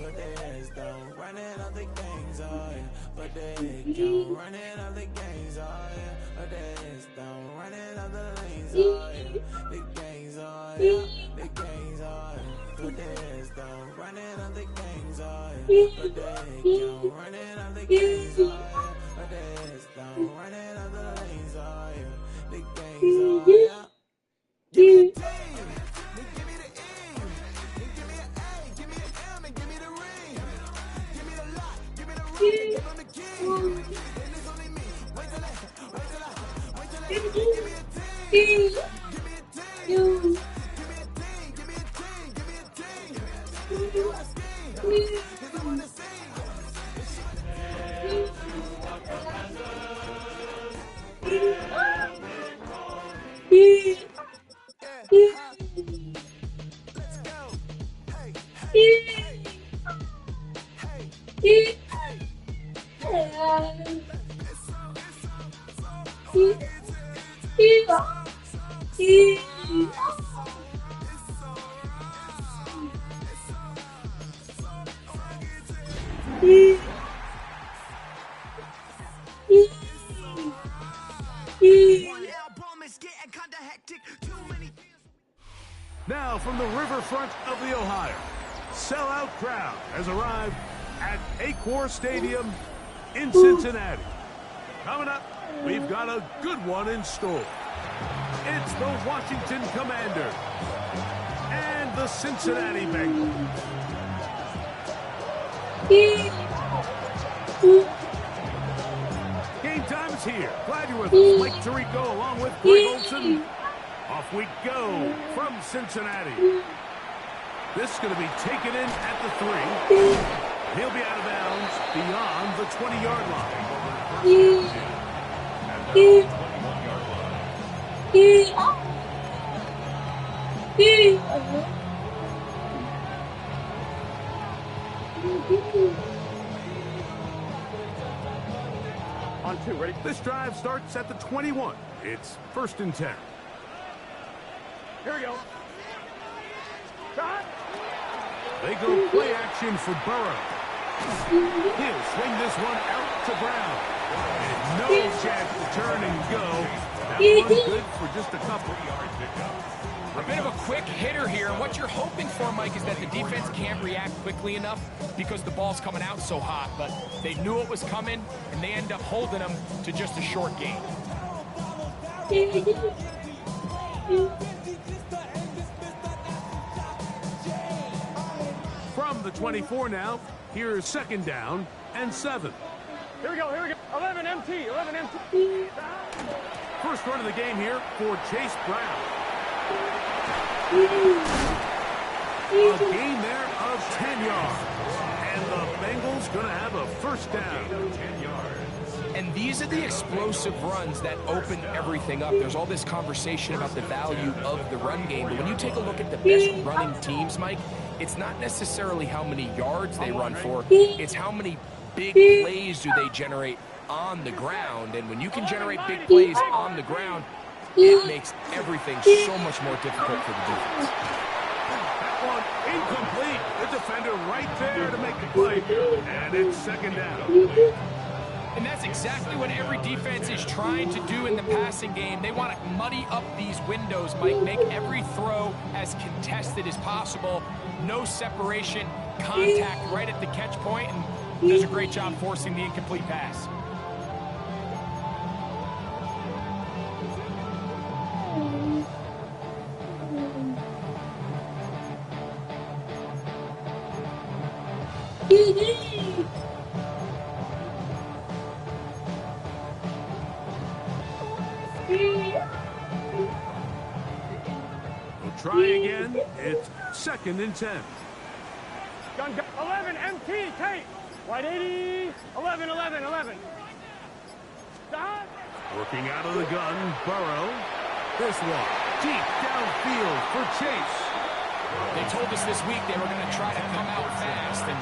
But there's don't running all the gangs, oh yeah. But they don't running all the gangs, oh yeah. But there's don't running all the lanes, oh yeah. The gangs, oh yeah. The gangs, oh yeah. But there's don't running all the gangs, oh yeah. But they don't running all the gangs, oh yeah. But there's don't running all the lanes, oh yeah. The gangs, oh yeah. Give me a team, give me the E, give me an A, give me an M, and give me the ring. Give me the lock, give me the ring, give them the key. And it's only me. Wait till I, give me a team, give me a team, give me a team, give me a team, give me a team. You wanna scheme, 'cause I'm on the scene. Let's go. Hey, hey, hey, Now from the riverfront of the Ohio, sellout crowd has arrived at Acor Stadium in Cincinnati. Coming up, we've got a good one in store. It's the Washington Commanders and the Cincinnati Bengals. Game time is here. Glad you're with us. Mike Tirico along with Greg Olson. Off we go from Cincinnati. This is going to be taken in at the 3. He'll be out of bounds beyond the 20-yard line. On 2, ready? This drive starts at the 21. It's 1st and 10. Here we go. Shot. They go play action for Burrow. He'll swing this one out to Brown. And no chance to turn and go. That one's good for just a couple. A bit of a quick hitter here, and what you're hoping for, Mike, is that the defense can't react quickly enough because the ball's coming out so hot, but they knew it was coming, and they end up holding them to just a short gain. From the 24 now, here's 2nd down and 7. Here we go, here we go. 11 MT, 11 MT. First run of the game here for Chase Brown. A gain there of 10 yards. And the Bengals going to have a 1st down. And these are the explosive runs that open everything up. There's all this conversation about the value of the run game, but when you take a look at the best running teams, Mike, it's not necessarily how many yards they run for, it's how many big plays do they generate on the ground. And when you can generate big plays on the ground, it makes everything so much more difficult for the defense. That one incomplete. The defender right there to make the play. And it's 2nd down. And that's exactly what every defense is trying to do in the passing game. They want to muddy up these windows, Mike, make every throw as contested as possible. No separation, contact right at the catch point, and does a great job forcing the incomplete pass. We'll try again. It's 2nd and 10. Gun 11 MT Tate. Wide 80. 11 11 11. Stop. Working out of the gun, Burrow. This one deep downfield for Chase. told us this week they were going to try to come out fast, and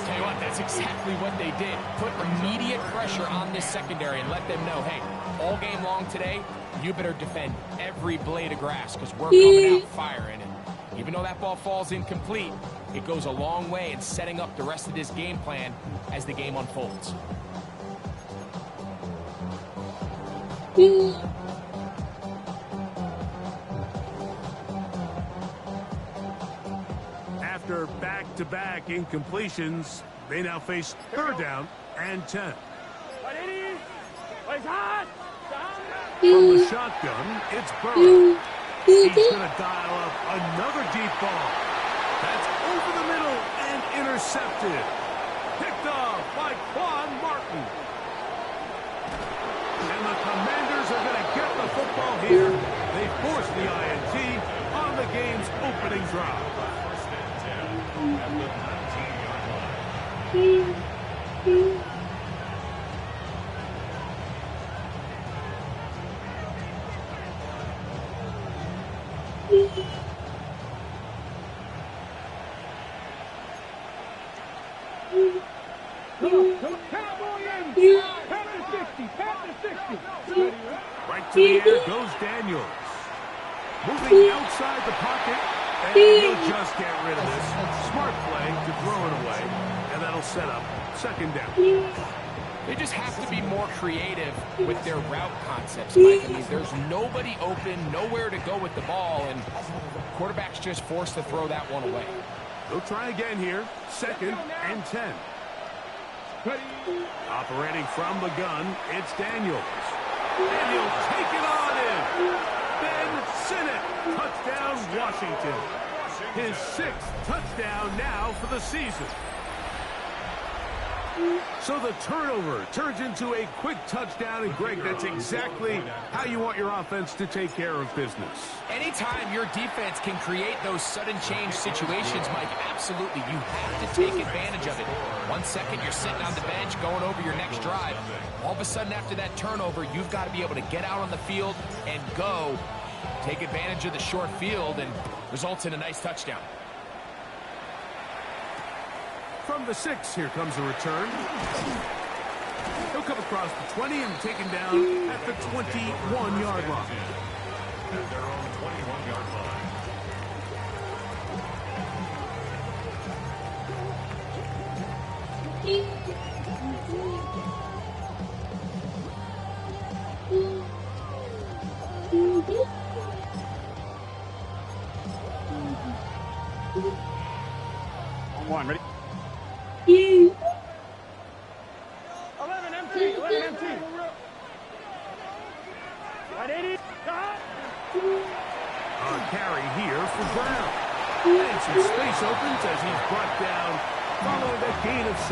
tell you what, that's exactly what they did. Put immediate pressure on this secondary and let them know, hey, all game long today, you better defend every blade of grass because we're coming out firing. And even though that ball falls incomplete, it goes a long way in setting up the rest of this game plan as the game unfolds. After back-to-back incompletions, they now face 3rd down and 10. From the shotgun, it's Burrow. He's going to dial up another deep ball. That's over the middle and intercepted. Picked off by Quan Martin. And the Commanders are going to get the football here. They force the INT on the game's opening drive. At the 19-yard line. Right to the air goes Daniels. Moving outside the pocket, and he'll just get rid of this. Smart play to throw it away, and that'll set up 2nd down. They just have to be more creative with their route concepts, Mike. I mean, there's nobody open, nowhere to go with the ball, and quarterback's just forced to throw that one away. They'll try again here. 2nd and 10. Operating from the gun, it's Daniels. And he'll take it on in. Ben Sinnott, touchdown Washington. His 6th touchdown now for the season. So the turnover turns into a quick touchdown, and Greg, that's exactly how you want your offense to take care of business. Anytime your defense can create those sudden change situations, Mike, absolutely, you have to take advantage of it. 1 second, you're sitting on the bench, going over your next drive. All of a sudden, after that turnover, you've got to be able to get out on the field and go. Take advantage of the short field, and results in a nice touchdown. From the 6, here comes a return. He'll come across the 20 and taken down at the 21-yard line. At their own 21-yard line. On one, ready? 11 empty, 11 empty. 180. A carry here for Brown. And some space opens as he's brought down following a gain of 6.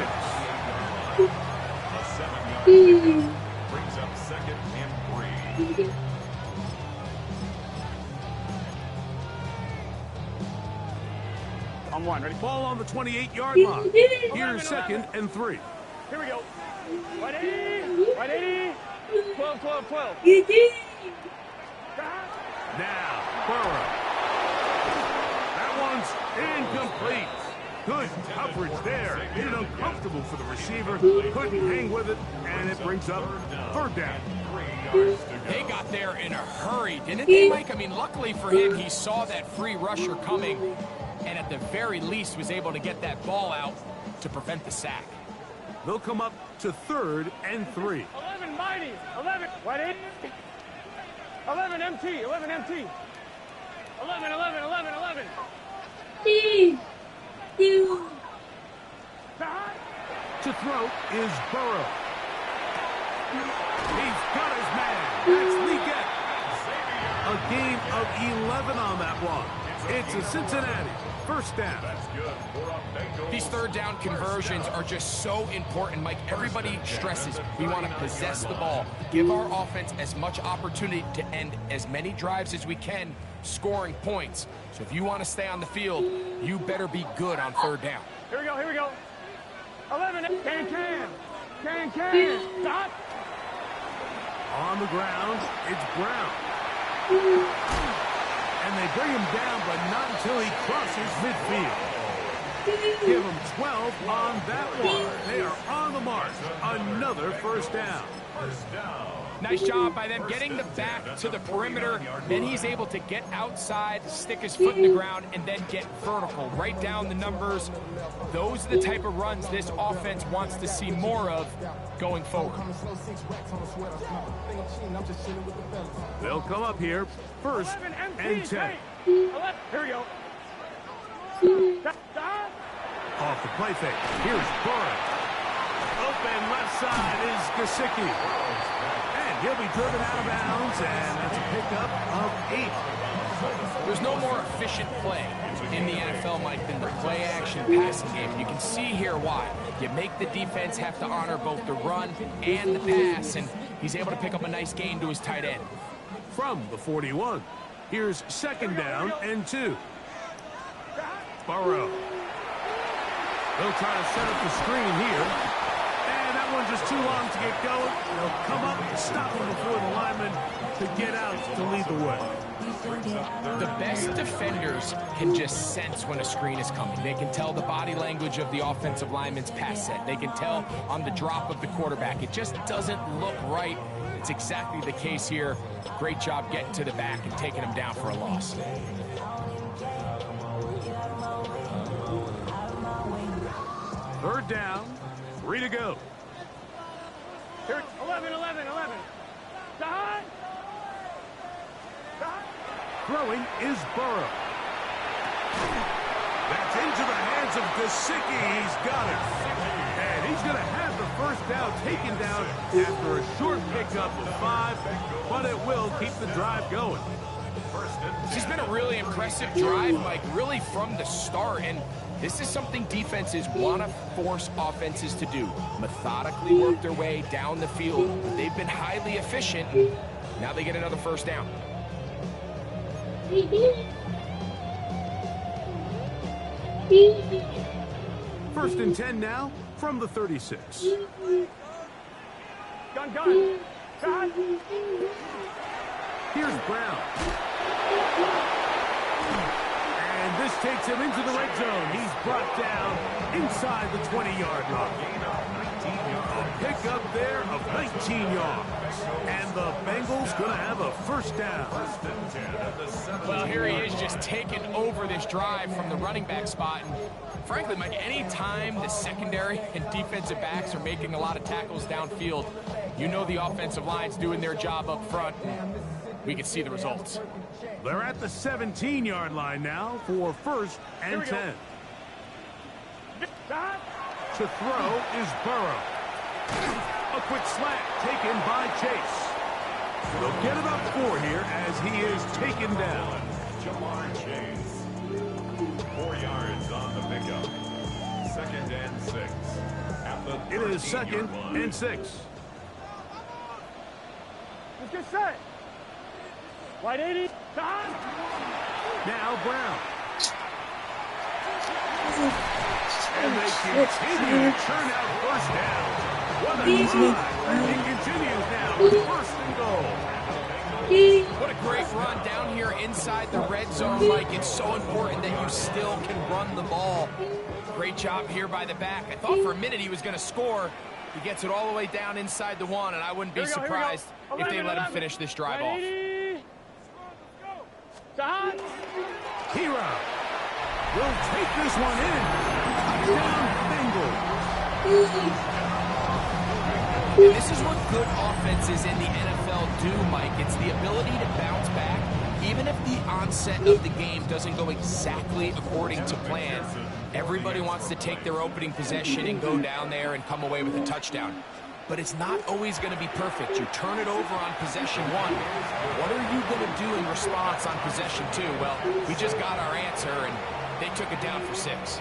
A 7-yard pickup brings up 2nd and 3. On one, ready? Ball on the 28-yard line. Here's 2nd and 3. Here we go. 180, 180, 12, 12, 12. Now, Burrow. That one's incomplete. Good coverage there. Made it uncomfortable for the receiver. Couldn't hang with it, and it brings up 3rd down. They got there in a hurry, didn't they, Mike? I mean, luckily for him, he saw that free rusher coming, and at the very least was able to get that ball out to prevent the sack. They'll come up to 3rd and 3. 11 mighty, 11, 180. 11 MT, 11 MT. 11, 11, 11, 11. To throw is Burrow. He's got his man. That's Leggett. A gain of 11 on that one. It's a Cincinnati 1st down. These 3rd down conversions are just so important, Mike. Everybody stresses we want to possess the ball, give our offense as much opportunity to end as many drives as we can, scoring points. So if you want to stay on the field, you better be good on 3rd down. Here we go, here we go. 11, can. Stop. On the ground, it's Brown. And they bring him down, but not until he crosses midfield. Give them 12 on that one. They are on the mark. Another first down. Nice job by them getting the back to the perimeter. Then he's able to get outside, stick his foot in the ground, and then get vertical. Right down the numbers. Those are the type of runs this offense wants to see more of going forward. They'll come up here first and 10. Here we go. Off the play fake. Here's Burrow. Open left side is Gesicki. And he'll be driven out of bounds, and that's a pickup of 8. There's no more efficient play in the NFL, Mike, than the play-action passing game. You can see here why. You make the defense have to honor both the run and the pass, and he's able to pick up a nice gain to his tight end. From the 41, here's second down and 2. Burrow. They'll try to set up the screen here. And that one's just too long to get going. They'll come up and stop him before the lineman to get out to lead the way. The best defenders can just sense when a screen is coming. They can tell the body language of the offensive lineman's pass set. They can tell on the drop of the quarterback. It just doesn't look right. It's exactly the case here. Great job getting to the back and taking him down for a loss. Third down, 3 to go. Here, 11. Side. Throwing is Burrow. That's into the hands of Gesicki. He's got it. And he's going to have the first down taken down after a short pickup of 5, but it will keep the drive going. This has been a really impressive drive, Mike, really from the start. And this is something defenses want to force offenses to do. Methodically work their way down the field. They've been highly efficient. Now they get another first down. First and 10 now from the 36. Gun. Side. Here's Brown. And this takes him into the red zone. He's brought down inside the 20-yard line. A pickup there of 19 yards. And the Bengals going to have a first down. Well, here he is just taking over this drive from the running back spot. And frankly, Mike, any time the secondary and defensive backs are making a lot of tackles downfield, you know the offensive line's doing their job up front. We can see the results. They're at the 17-yard line now for first and 10. To throw is Burrow. A quick slant taken by Chase. They'll get about 4 here as he is taken down. Jamar Chase. 4 yards on the pickup. 2nd and 6. At the It is 2nd and 6. Let's get set. Wide 80. Side. Now Brown. And they continue to churn out first down. What a drive. He continues now with first and goal. What a great run down here inside the red zone, Mike. It's so important that you still can run the ball. Great job here by the back. I thought for a minute he was going to score. He gets it all the way down inside the 1, and I wouldn't be surprised if they let him finish this drive off. Side. Hero will take this one in. Touchdown, Bengals. And this is what good offenses in the NFL do, Mike. It's the ability to bounce back. Even if the onset of the game doesn't go exactly according to plan, everybody wants to take their opening possession and go down there and come away with a touchdown. But it's not always going to be perfect. You turn it over on possession 1. What are you going to do in response on possession 2? Well, we just got our answer, and they took it down for 6.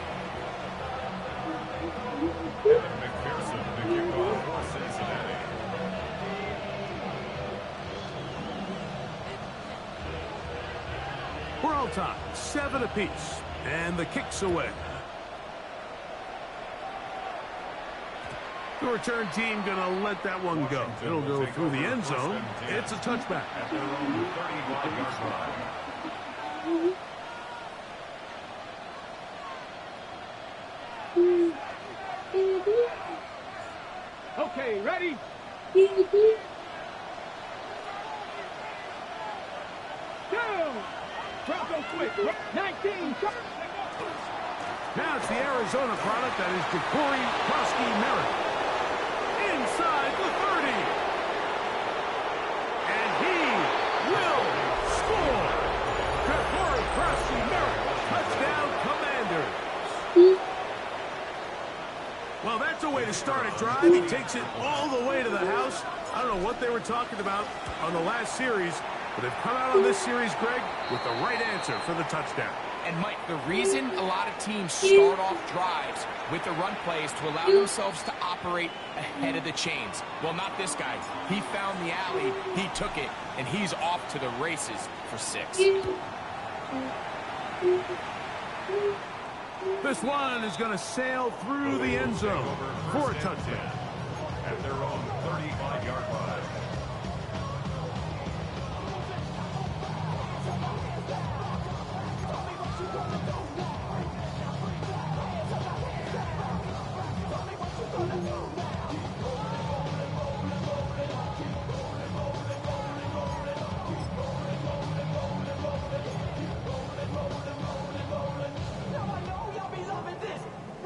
McPherson, the kickoff for Cincinnati. We're all tied, 7 apiece, and the kick's away. The return team going to let that one go. It'll go through the end zone. It's a touchback. At their own 31-yard line. Okay, ready? Go! Bronco quick. 19. Now it's the Arizona product that is Ja'Cory Merritt. Inside the 30. And he will score. Ja'Cory Merritt. Touchdown, Commanders. Well, that's a way to start a drive. He takes it all the way to the house. I don't know what they were talking about on the last series, but they've come out on this series, Greg, with the right answer for the touchdown. And Mike, the reason a lot of teams start off drives with the run plays to allow themselves to operate ahead of the chains. Well, not this guy. He found the alley, he took it, and he's off to the races for 6. This one is going to sail through the end zone for a touchdown. At their own 35-yard line.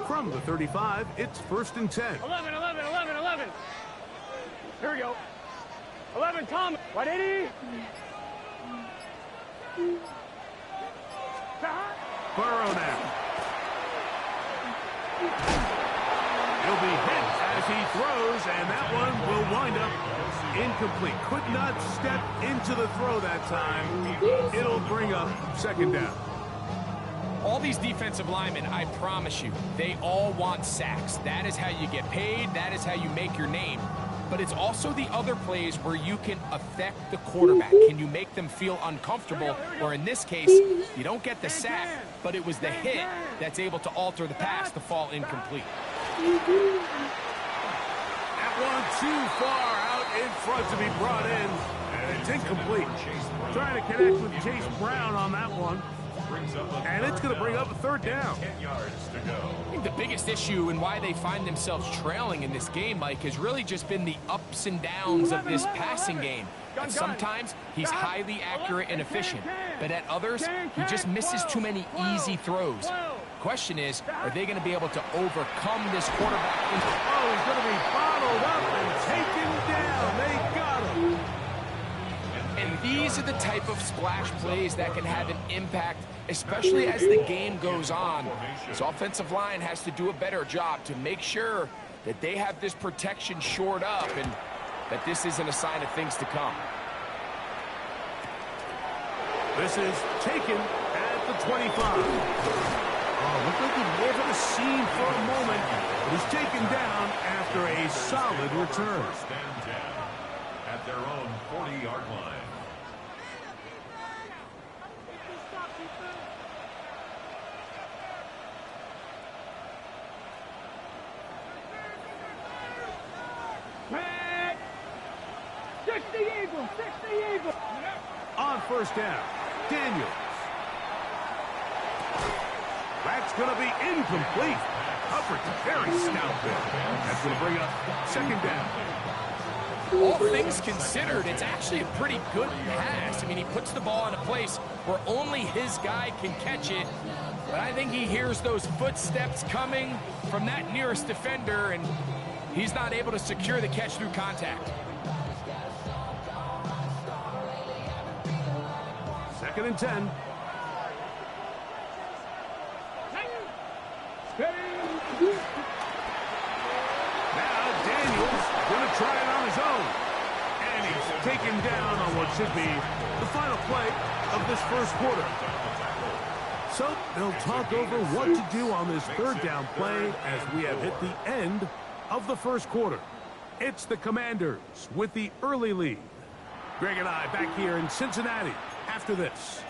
From the 35, it's 1st and 10. 11. Here we go. 11, Tom. 180. Burrow now. He'll be hit as he throws, and that one will wind up incomplete. Could not step into the throw that time. It'll bring up 2nd down. All these defensive linemen, I promise you, they all want sacks. That is how you get paid. That is how you make your name. But it's also the other plays where you can affect the quarterback. Can you make them feel uncomfortable? Or in this case, you don't get the sack, but it was the hit that's able to alter the pass to fall incomplete. That one too far out in front to be brought in, and it's incomplete. Trying to connect with Chase Brown on that one. And it's going to bring up a 3rd down. 10 yards to go. I think the biggest issue and why they find themselves trailing in this game, Mike, has really just been the ups and downs of this passing game. And sometimes he's highly accurate and efficient, but at others, he just misses too many easy throws. Question is, are they going to be able to overcome this quarterback? Oh, he's going to be bottled up and taken down. They got him. And these are the type of splash plays that can have an impact, especially as the game goes on. This offensive line has to do a better job to make sure that they have this protection shored up and that this isn't a sign of things to come. This is taken at the 25. Oh, looked like he may have had a scene for a moment, but he's taken down after a solid return. 1st and 10 at their own 40-yard line. On 1st down, Daniels. That's going to be incomplete. Coverage very stout there. That's going to bring up 2nd down. All things considered, it's actually a pretty good pass. I mean, he puts the ball in a place where only his guy can catch it. But I think he hears those footsteps coming from that nearest defender, and he's not able to secure the catch through contact. 2nd and 10. Now Daniels going to try it on his own. And he's taken down on what should be the final play of this 1st quarter. So they'll talk over what to do on this 3rd down play as we have hit the end of the 1st quarter. It's the Commanders with the early lead. Greg and I back here in Cincinnati after this.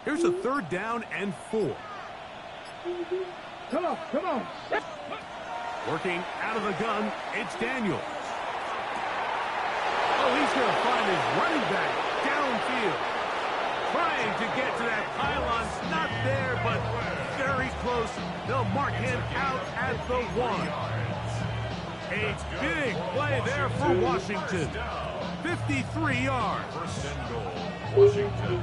Here's a 3rd down and 4. Come on, come on. Working out of the gun, it's Daniels. Oh, he's going to find his running back downfield. Trying to get to that pylon. Not there, but very close. They'll mark him out at the 1. A big play there for Washington. 53 yards. 1st and goal, Washington.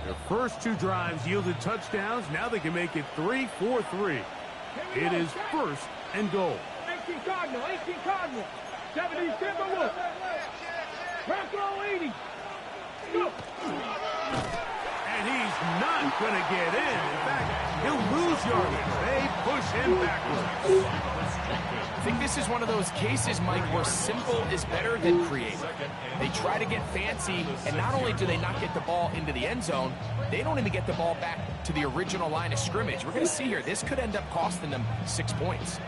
Their first 2 drives yielded touchdowns. Now they can make it 3-4-3. It is 1st and goal. 18 Cardinal, 18 Cardinal. 70 Timberwolf. Back row 80. Go. And he's not going to get in. In fact, he'll lose yardage. They push him backwards. I think this is one of those cases, Mike, where simple is better than creative. They try to get fancy, and not only do they not get the ball into the end zone, they don't even get the ball back to the original line of scrimmage. We're going to see here, this could end up costing them 6 points.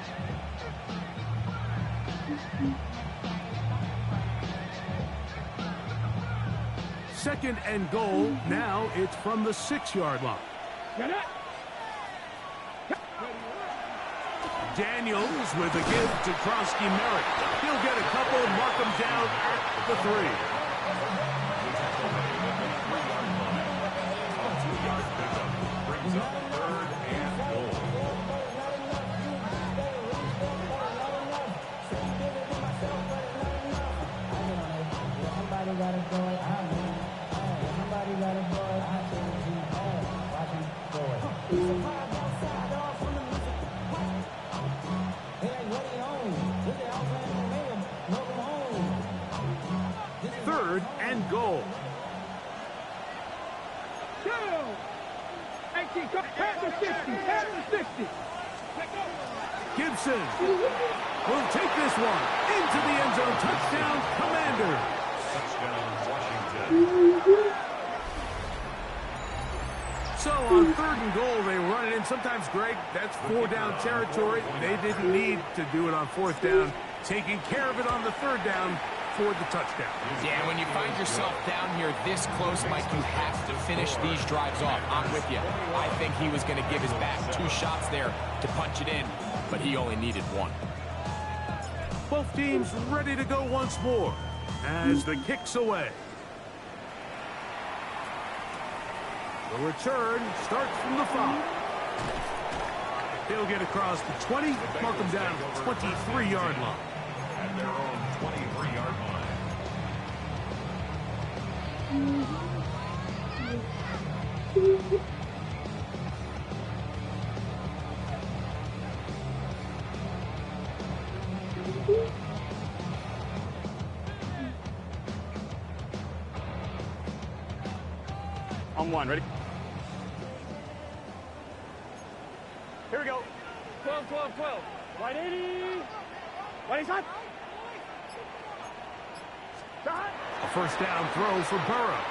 Second and goal. Now it's from the 6-yard line. Daniels with a give to Krosky Merritt. He'll get a couple, mark them down at the 3. Brings up 3rd and goal. Third and goal. Go. 18 Pass the 60. Pass the 60. Gibson will take this one into the end zone. Touchdown, Commanders. Touchdown, Washington. So on 3rd and goal, they run it in. Sometimes, Greg, that's 4-down territory. They didn't need to do it on 4th down. Taking care of it on the 3rd down for the touchdown. Yeah, when you find yourself down here this close, Mike, you have to finish these drives off. I'm with you. I think he was going to give his back 2 shots there to punch it in, but he only needed 1. Both teams ready to go once more as the kick's away. The return starts from the 5. They'll get across the 20, mark them down to the 23-yard line. At their own 23-yard line. On 1, ready? Here we go. 12, 12, 12. Right 80. Right shot. Shot. A 1st down throw for Burrow.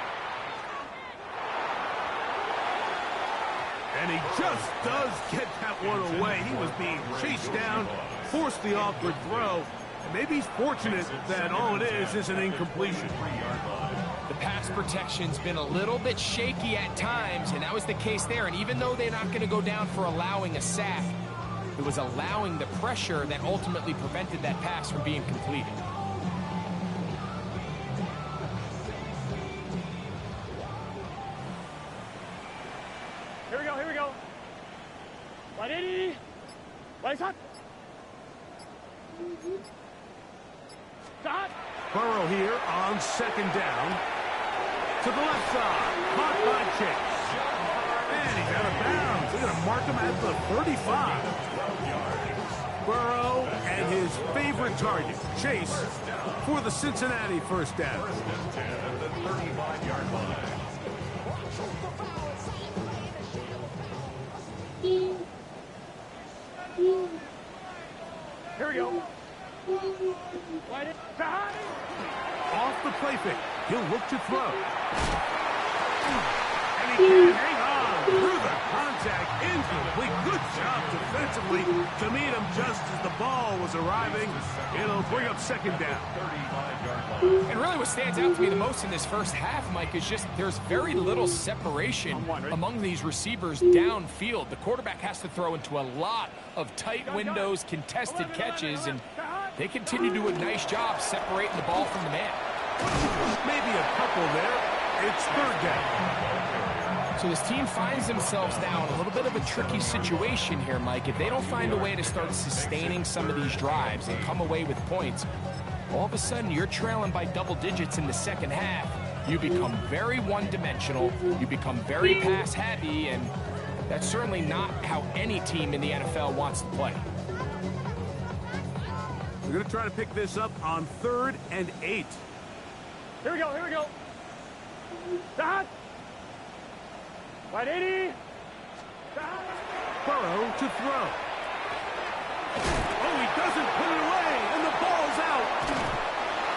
And he just does get that one away. He was being chased down, forced the awkward throw. And maybe he's fortunate that all it is an incompletion. The pass protection's been a little bit shaky at times, and that was the case there. And even though they're not going to go down for allowing a sack, it was allowing the pressure that ultimately prevented that pass from being completed. Here we go, here we go. 180. Right shot. Shot. Burrow here on 2nd down. To the left side. Caught by Chase. And he's out of bounds. They're going to mark him at the 35. Burrow and his favorite target, Chase, for the Cincinnati 1st down. 1st and 10 at the 35-yard line. Here we go. Wide it. Behind. Off the play fake. He'll look to throw. And he can't hang on. quickly to meet him just as the ball was arriving. It'll bring up second down. And really what stands out to me the most in this first half, Mike, is just there's very little separation among these receivers downfield. The quarterback has to throw into a lot of tight windows, contested catches, and they continue to do a nice job separating the ball from the man. Maybe a couple there. It's third down. So this team finds themselves now in a little bit of a tricky situation here, Mike. If they don't find a way to start sustaining some of these drives and come away with points, all of a sudden you're trailing by double digits in the second half. You become very one-dimensional. You become very pass-happy, and that's certainly not how any team in the NFL wants to play. We're going to try to pick this up on 3rd and 8. Here we go, here we go. Stop. Wide 80. Burrow to throw. Oh, he doesn't put it away, and the ball's out.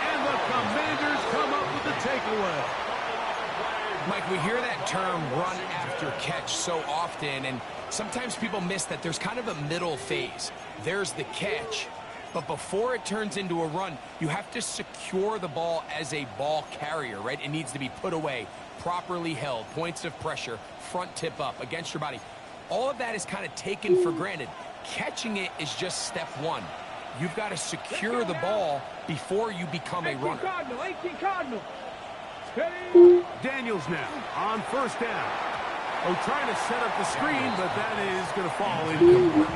And the Commanders come up with the takeaway. Mike, we hear that term run after catch so often, and sometimes people miss that there's kind of a middle phase. There's the catch, but before it turns into a run, you have to secure the ball as a ball carrier, right? It needs to be put away, properly held, points of pressure, front tip up against your body. All of that is kind of taken for granted. Catching it is just step one. You've got to secure the ball before you become a runner. 18 Cardinal. Daniels now on first down. Oh, trying to set up the screen, but that is going to fall incomplete.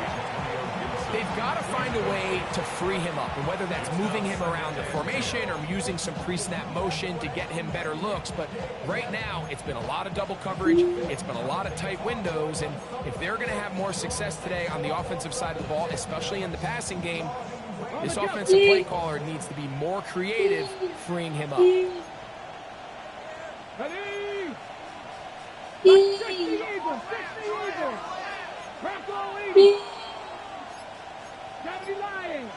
They've got to find a way to free him up, and whether that's moving him around the formation or using some pre-snap motion to get him better looks. But right now, it's been a lot of double coverage. It's been a lot of tight windows, and if they're going to have more success today on the offensive side of the ball, especially in the passing game, this offensive play caller needs to be more creative freeing him up. Ready? 60 Eagles, 60 Eagles. Bronco Eagles. 70 Lions.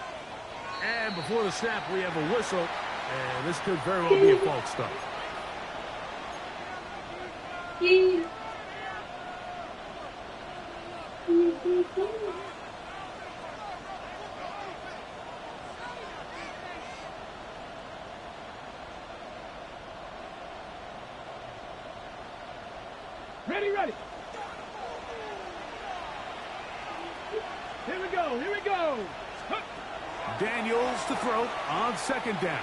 And before the snap, we have a whistle, and this could very well be a false start. Ready, ready. Here we go, here we go. Daniels to throw on second down.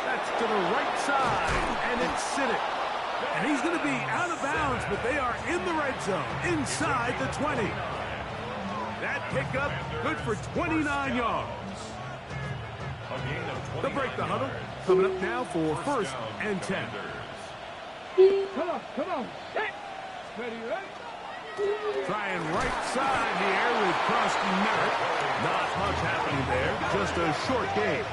That's to the right side, and it's Siddick. And he's going to be out of bounds, but they are in the red zone, inside the 20. That pickup good for 29 yards. They'll break the huddle. Coming up now for 1st and 10. Come on, come on. Hey. Ready, ready. Trying right side here with Crosby Merritt. Not much happening there, just a short gain.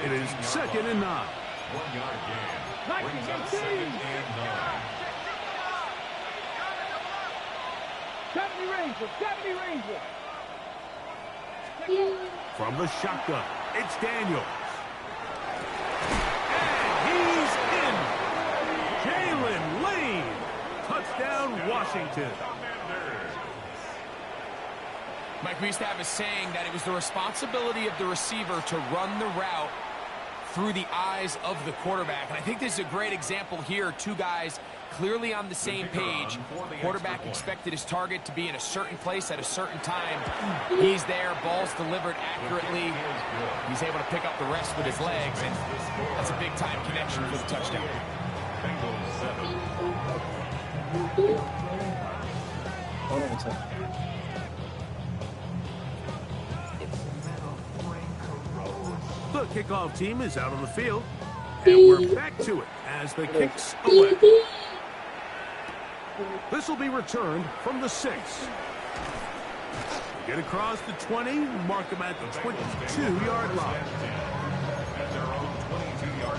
It is 2nd and 9. 1 yard gain. Brings up 2nd and 9. 70 Rangers, 70 Rangers. From the shotgun, it's Daniels. And he's in. Jalen Lane. Touchdown, Washington. Mike, we used to have a saying that it was the responsibility of the receiver to run the route through the eyes of the quarterback. And I think this is a great example here. Two guys clearly on the same page. Quarterback expected his target to be in a certain place at a certain time. He's there, ball's delivered accurately. He's able to pick up the rest with his legs, and that's a big-time connection for the touchdown. The kickoff team is out on the field, and we're back to it as the kick's away. This will be returned from the 6. Get across the 20, mark them at the 22-yard line. At their own 22-yard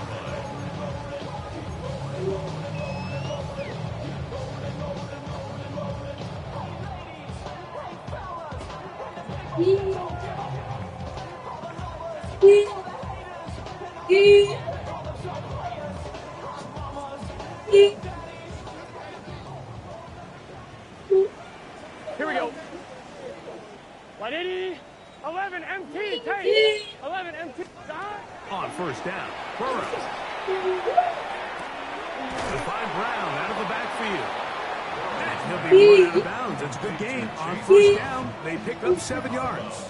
Here we go. first down. Burrow. To find Brown out of the backfield. And he'll be run out of bounds. It's a good game. On first down, they pick up 7 yards.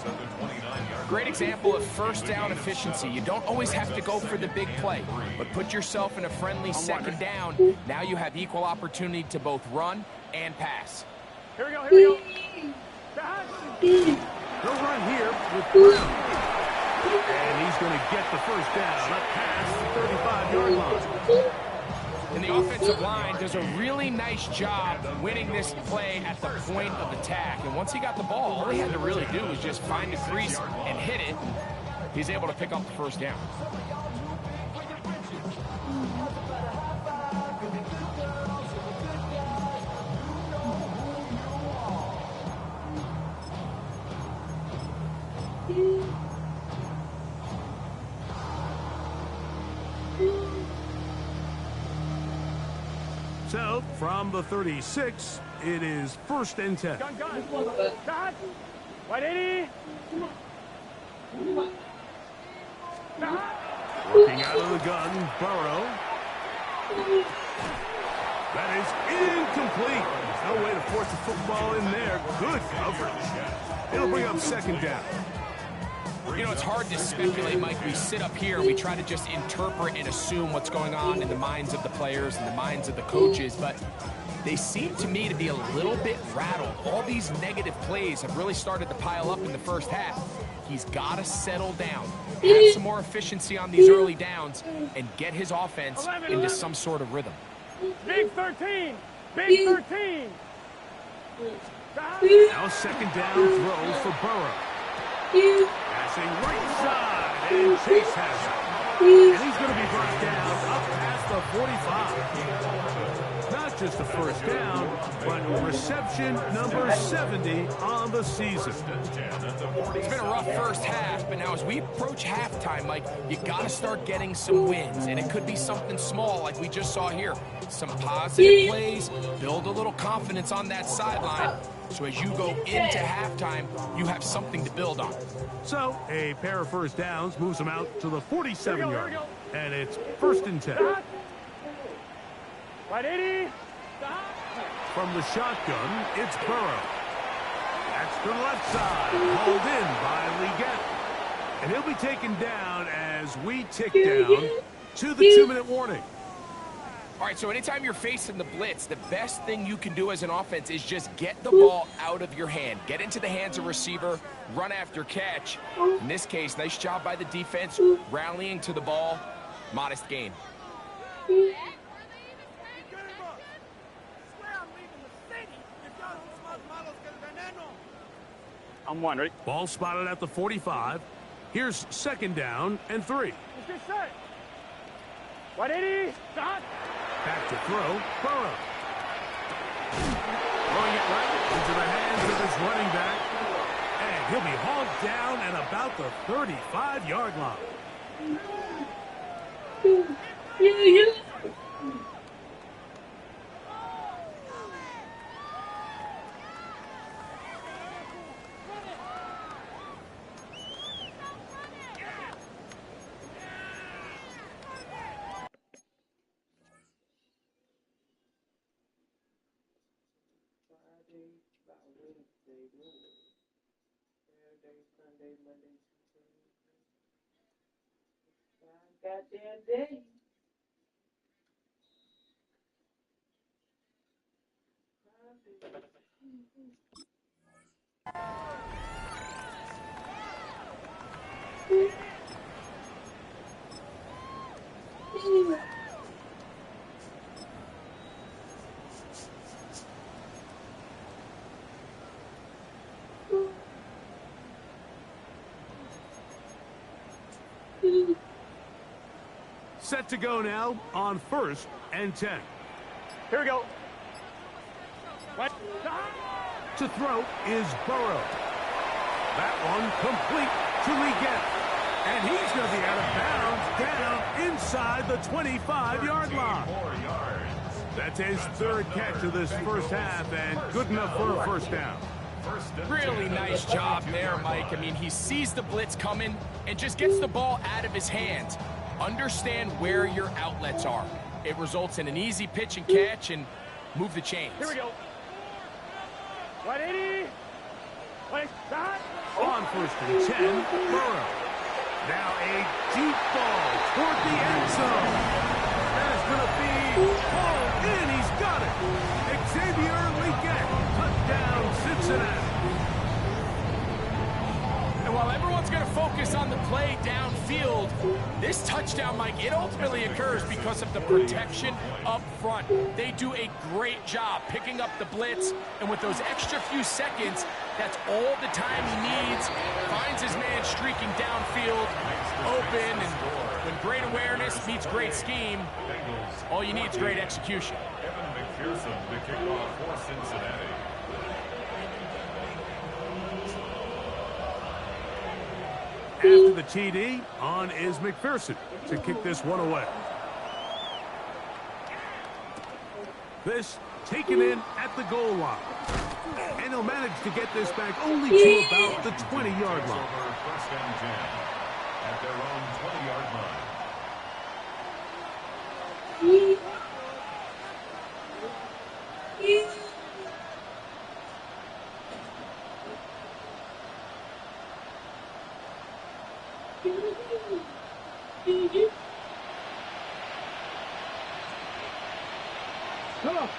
Great example of first down efficiency. You don't always have to go for the big play, but put yourself in a friendly second down. Now you have equal opportunity to both run and pass. Here we go, here we go. They'll run here with Brown. And he's going to get the first down up past the 35-yard line. And the offensive line does a really nice job winning this play at the point of attack. And once he got the ball, all he had to really do was just find the crease and hit it. He's able to pick up the first down. So, from the 36, it is 1st and 10. Gun. Gun. White 80. Working out of the gun, Burrow. That is incomplete. There's no way to force the football in there. Good coverage. It'll bring up 2nd down. You know, it's hard to speculate, Mike. We sit up here, we try to just interpret and assume what's going on in the minds of the players and the minds of the coaches, but they seem to me to be a little bit rattled. All these negative plays have really started to pile up in the first half. He's got to settle down, have some more efficiency on these early downs, and get his offense into some sort of rhythm. Big 13. Big 13. Now 2nd down throw for Burrow. Passing right side, and Chase has it. And he's going to be brought down up past the 45. Not just the first down, but reception number 70 on the season. It's been a rough first half, but now as we approach halftime, Mike, you got to start getting some wins, and it could be something small like we just saw here. Some positive plays, build a little confidence on that sideline, so as you go into halftime, you have something to build on. So, a pair of first downs moves them out to the 47-yard, and it's 1st and 10. White 80. From the shotgun, it's Burrow. That's to the left side, hauled in by Leggett. And he'll be taken down as we tick down to the 2-minute warning. All right, so anytime you're facing the blitz, the best thing you can do as an offense is just get the ball out of your hand. Get into the hands of receiver, run after catch. In this case, nice job by the defense, rallying to the ball. Modest gain. I'm one, ready? Ball spotted at the 45. Here's 2nd down and 3. Let's get set. White 80. Stop. Back to throw, Burrow. Throwing it right into the hands of his running back. And he'll be hauled down at about the 35-yard line. Goddamn day. Set to go now on 1st and 10. Here we go. What? To throw is Burrow. That one complete to Leggett. And he's going to be out of bounds down inside the 25-yard line. That's his 3rd catch of this first half, and good enough for a first down. Really nice job there, Mike. I mean, he sees the blitz coming and just gets the ball out of his hands. Understand where your outlets are. It results in an easy pitch and catch and move the chains. Here we go. 180. Wait, stop. On first and 10, Burrow. Now a deep ball toward the end zone. That is going to be hauled in. He's got it. Xavier Legette, touchdown Cincinnati. And while everyone's going to focus on the play downfield, this touchdown, Mike, it ultimately occurs because of the protection up front. They do a great job picking up the blitz, and with those extra few seconds, that's all the time he needs. Finds his man streaking downfield, open, and when great awareness meets great scheme, all you need is great execution. Evan McPherson, the kickoff for Cincinnati. After the TD, on is McPherson to kick this one away. This taken in at the goal line. And he'll manage to get this back only to about the 20-yard line. First and 10 at their own 20-yard line.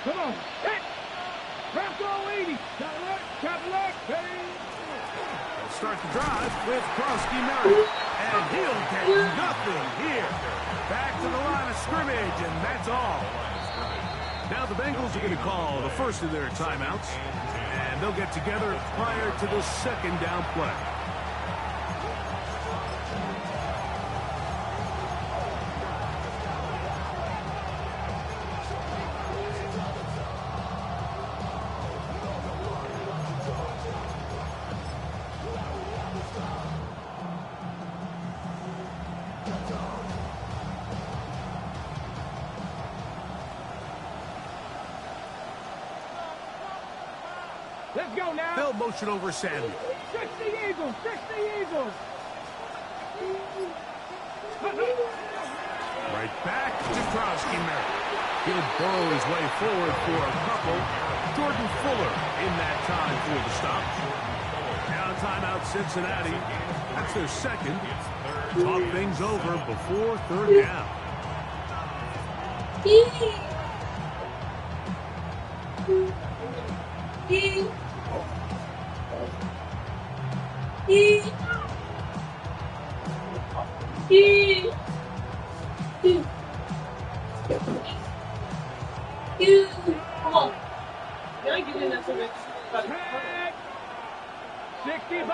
Come on. Hit. Wrap all 80. Cadillac, They'll start the drive with Krosky Merritt. And he'll get nothing here. Back to the line of scrimmage, and that's all. Now the Bengals are going to call the first of their timeouts. And they'll get together prior to the second down play. Let's go now. They'll motion over Samuel. 60 Eagles. Right back to Krosky Merritt. He'll burrow his way forward for a couple. Jordan Fuller in that time for the stop. Now timeout Cincinnati. That's their second. Talk things over before third down. Come on. Can I get in that so 60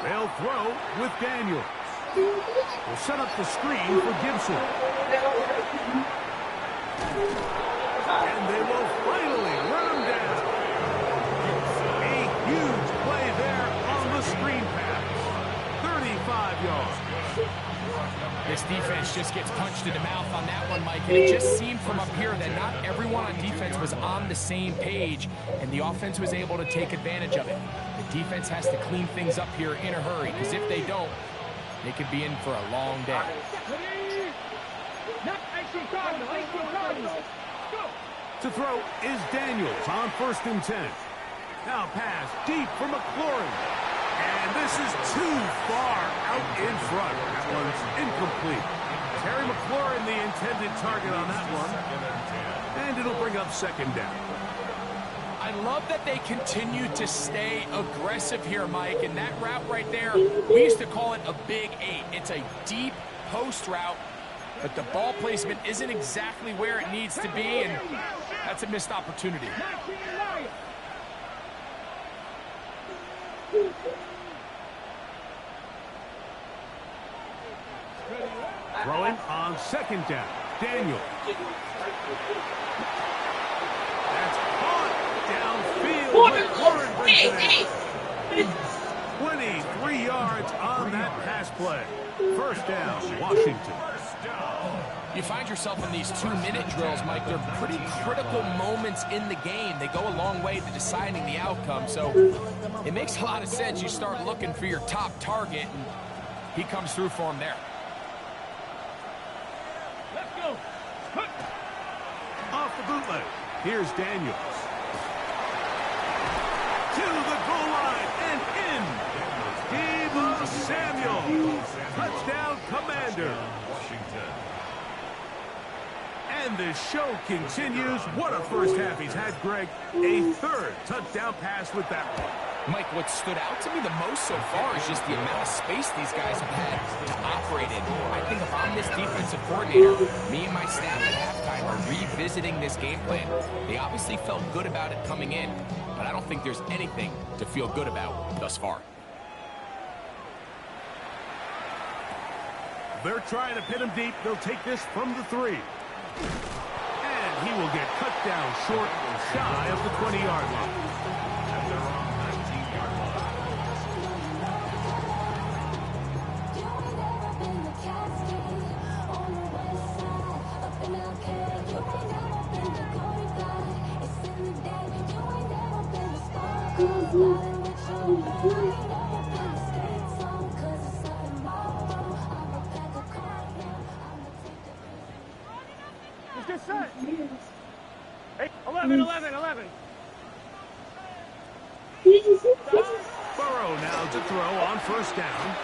They'll throw with Daniel. Will set up the screen for Gibson. And they will finally run him down. A huge play there on the screen pass. 35 yards. This defense just gets punched in the mouth on that one, Mike, and it just seemed from up here that not everyone on defense was on the same page, and the offense was able to take advantage of it. The defense has to clean things up here in a hurry, because if they don't, they could be in for a long day. To throw is Daniels on first and 10. Now pass deep for McLaurin. And this is too far out in front. That one's incomplete. Terry McLaurin, the intended target on that one. And it'll bring up second down. I love that they continue to stay aggressive here, Mike, and that route right there, we used to call it a big 8. It's a deep post route, but the ball placement isn't exactly where it needs to be, and that's a missed opportunity. Throwing on second down. Daniel. That's caught downfield. McLaurin brings it in. 23 yards on that pass play. First down, Washington. You find yourself in these 2-minute drills, Mike. They're pretty critical moments in the game. They go a long way to deciding the outcome, so it makes a lot of sense. You start looking for your top target, and he comes through for him there. Let's go. Off the bootleg, here's Daniels. To the goal line and in. Deebo Samuel. Touchdown, Commander. Washington. And the show continues. What a first half he's had, Greg. A third touchdown pass with that one. Mike, what stood out to me the most so far is just the amount of space these guys have had to operate in. I think if I'm this defensive coordinator, me and my staff at halftime are revisiting this game plan. They obviously felt good about it coming in, but I don't think there's anything to feel good about thus far. They're trying to pin him deep. They'll take this from the 3. And he will get cut down short, shy of the 20-yard line. At their own 19-yard line. Let's get set. Hey, 11, 11, 11. Burrow now to throw on first down.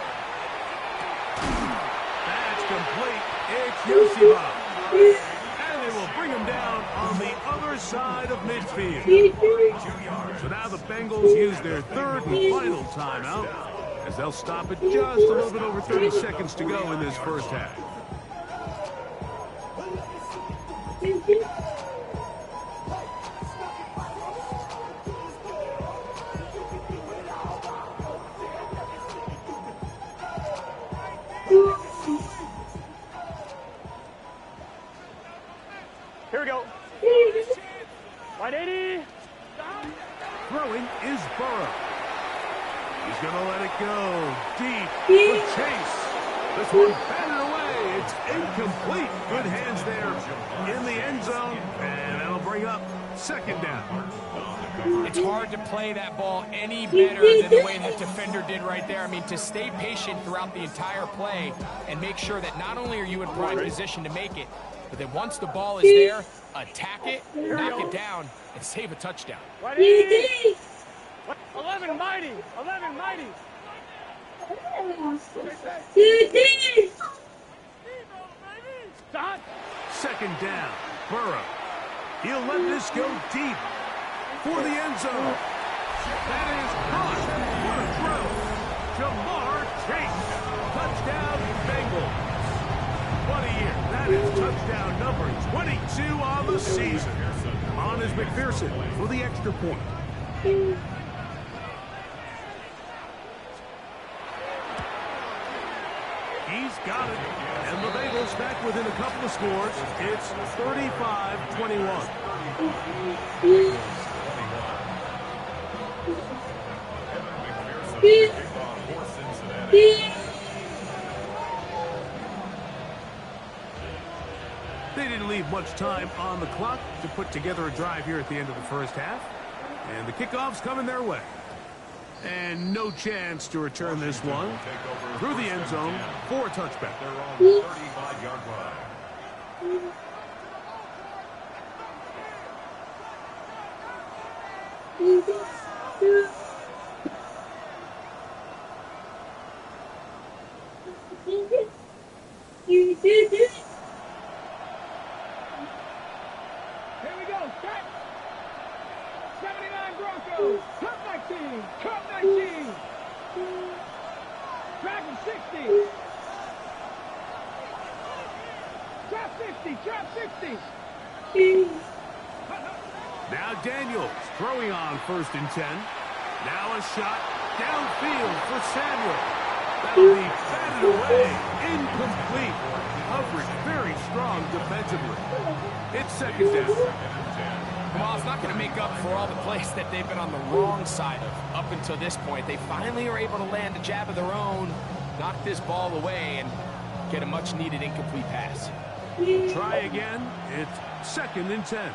That's complete. It's Yosiba. And they will bring him down on the other side of midfield. 2 yards. So now the Bengals use their third and final timeout as they'll stop it just a little bit over 30 seconds to go in this first half. Here we go. 180. Throwing is Burrow. He's going to let it go deep for Chase. This one batted away. It's incomplete. Good hands there in the end zone, and that'll bring up second down. It's hard to play that ball any better than the way that defender did right there. I mean, to stay patient throughout the entire play and make sure that not only are you in prime position to make it, but then once the ball is there, attack it, knock it down, and save a touchdown. 180. 11 mighty. 11 mighty. Stop. Second down. Burrow. He'll let this go deep for the end zone. That is caught. What a throw. Jamar Chase. Touchdown, Bengals. What a year. That is touchdown number 22 on the season. On is McPherson for the extra point. He's got it. And the Bengals back within a couple of scores. It's 35-21. They didn't leave much time on the clock to put together a drive here at the end of the first half. And the kickoff's coming their way. And no chance to return this one through the end zone for a touchback. Their own 35-yard line. Here we go. Set. 79 Broncos. Top 19. Top 19. Track 60. Trap 60. Trap 60. Now Daniels throwing on 1st and 10. Now a shot downfield for Samuel. That'll be batted away. Incomplete. Coverage very strong defensively. It's second down. Well, it's not going to make up for all the plays that they've been on the wrong side of up until this point. They finally are able to land a jab of their own, knock this ball away, and get a much-needed incomplete pass. Try again. It's 2nd and 10.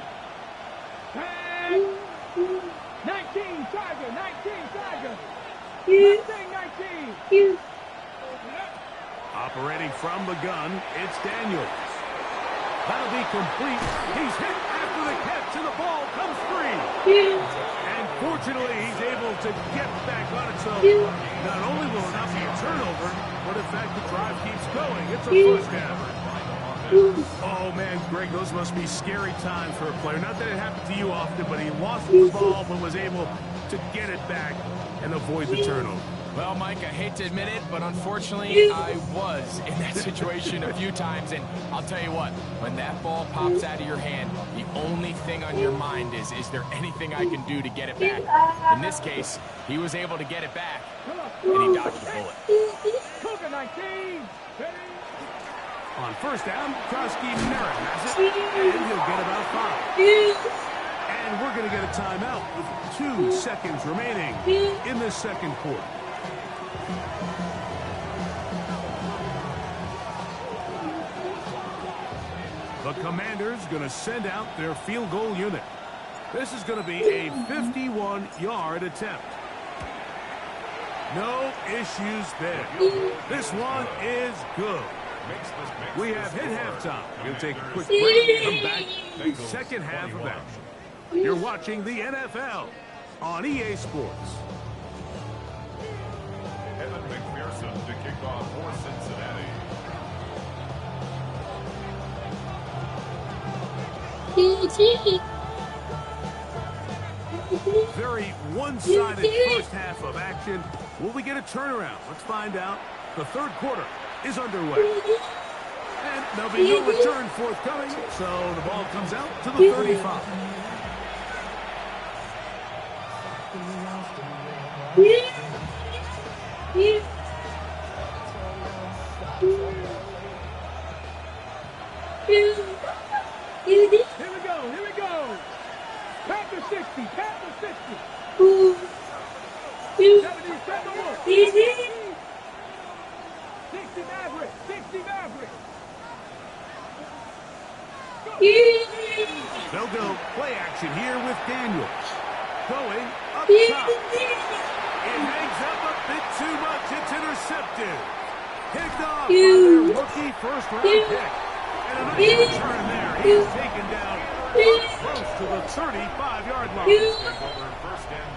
19, Tiger, 19, Tiger. 19. Operating from the gun, it's Daniels. That'll be complete. He's hit after the catch, and the ball comes free. And fortunately, he's able to get back on it. So not only will it not be a turnover, but in fact, the drive keeps going. It's a first down. Oh, man, Greg, those must be scary times for a player. Not that it happened to you often, but he lost the ball but was able to get it back and avoid the turnover. Well, Mike, I hate to admit it, but unfortunately, I was in that situation a few times. And I'll tell you what, when that ball pops out of your hand, the only thing on your mind is there anything I can do to get it back? In this case, he was able to get it back, and he dodged the bullet. Cougar 19. On first down, Krosky Merritt has it, and he'll get about 5. And we're going to get a timeout with 2 seconds remaining in the second quarter. The Commanders going to send out their field goal unit. This is going to be a 51-yard attempt. No issues there. This one is good. We have hit halftime. We'll take a quick break and come back to the second half of action. You're watching the NFL on EA Sports. Evan McPherson to kick off for Cincinnati. Very one-sided first half of action. Will we get a turnaround? Let's find out. The third quarter is underway. And there'll be no return forthcoming, so the ball comes out to the 35. Here we go. Panther 60, Panther 60. 77 more. 60 Maverick, 60 Maverick. They'll go play action here with Daniels. Going up top. It hangs up a bit too much. It's intercepted. Picked off by their rookie first-round pick. And a nice return there. He's taken down close to the 35-yard line.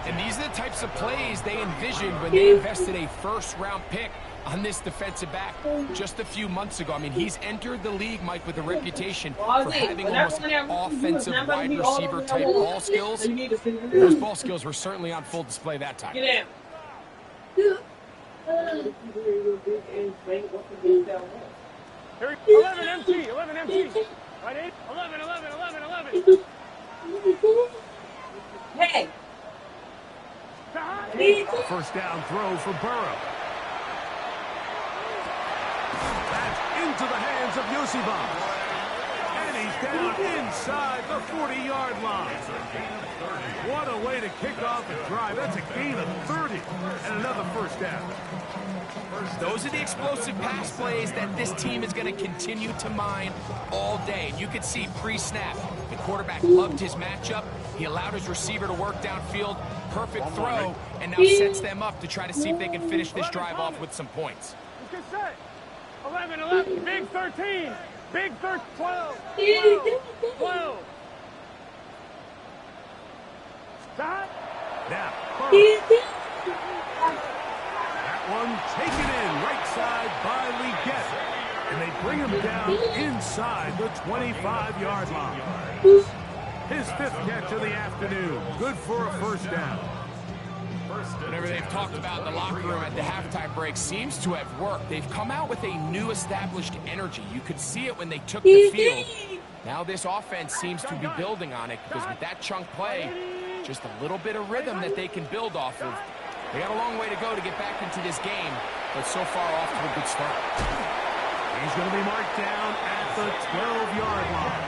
And these are the types of plays they envisioned when they invested a first-round pick on this defensive back just a few months ago. I mean, he's entered the league, Mike, with a reputation for having almost offensive wide receiver type ball skills. Those ball skills were certainly on full display that time. Get out. 11 MT, 11 MT. Right, 8, 11, 11, 11, 11. Hey. First down throw for Burrow. That's into the hands of Yosibon. And he's down inside the 40-yard line. What a way to kick off a drive. That's a gain of 30 and another first down. Those are the explosive pass plays that this team is going to continue to mine all day. And you could see pre-snap, the quarterback loved his matchup. He allowed his receiver to work downfield. Perfect throw, and now sets them up to try to see if they can finish this drive off with some points. Good set. 11, 11, big 13, big 12, 12. Stop. Now, Burrow. That one taken in right side by Leggett. And they bring him down inside the 25-yard line. His 5th catch of the afternoon. Good for a first down. Whatever they've talked about in the locker room at the halftime break seems to have worked. They've come out with a new established energy. You could see it when they took the field. Now this offense seems to be building on it because with that chunk play, just a little bit of rhythm that they can build off of. They got a long way to go to get back into this game, but so far off to a good start. He's going to be marked down at the 12-yard line.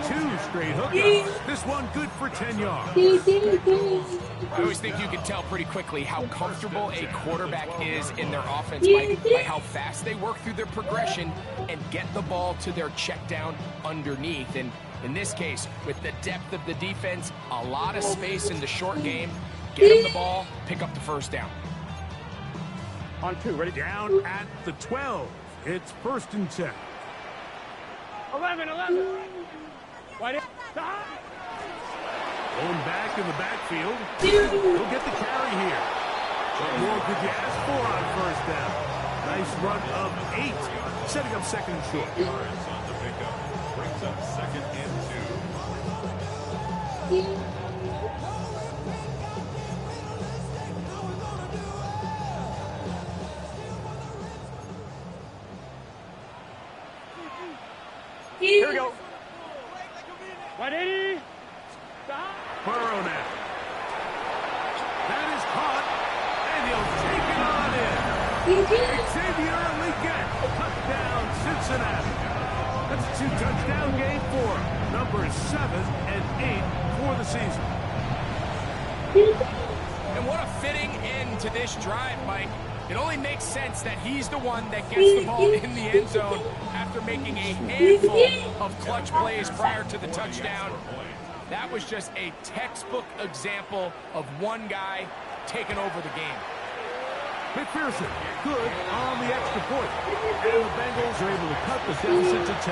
2 straight hookups. This one good for 10 yards. I always think you can tell pretty quickly how comfortable a quarterback is in their offense, Mike, by how fast they work through their progression and get the ball to their check down underneath. And in this case, with the depth of the defense, a lot of space in the short game, get them the ball, pick up the first down. On 2, ready? Down at the 12. It's 1st and 10. 11. Wide in. Stop. Going back in the backfield. He'll get the carry here. What more could you ask for on 1st down? Nice run of 8. Setting up 2nd and short. Yards on the pickup. Brings up 2nd and 2. Here we go. 180. Stop. Burrow now. That is caught, and he'll take it on in. Xavier Leggett, touchdown Cincinnati. That's a 2-touchdown game for him. Numbers 7 and 8 for the season. And what a fitting end to this drive, Mike. It only makes sense that he's the one that gets the ball in the end zone after making a handful of clutch plays prior to the touchdown. That was just a textbook example of one guy taking over the game. McPherson, good on the extra point. And the Bengals are able to cut the deficit to 10.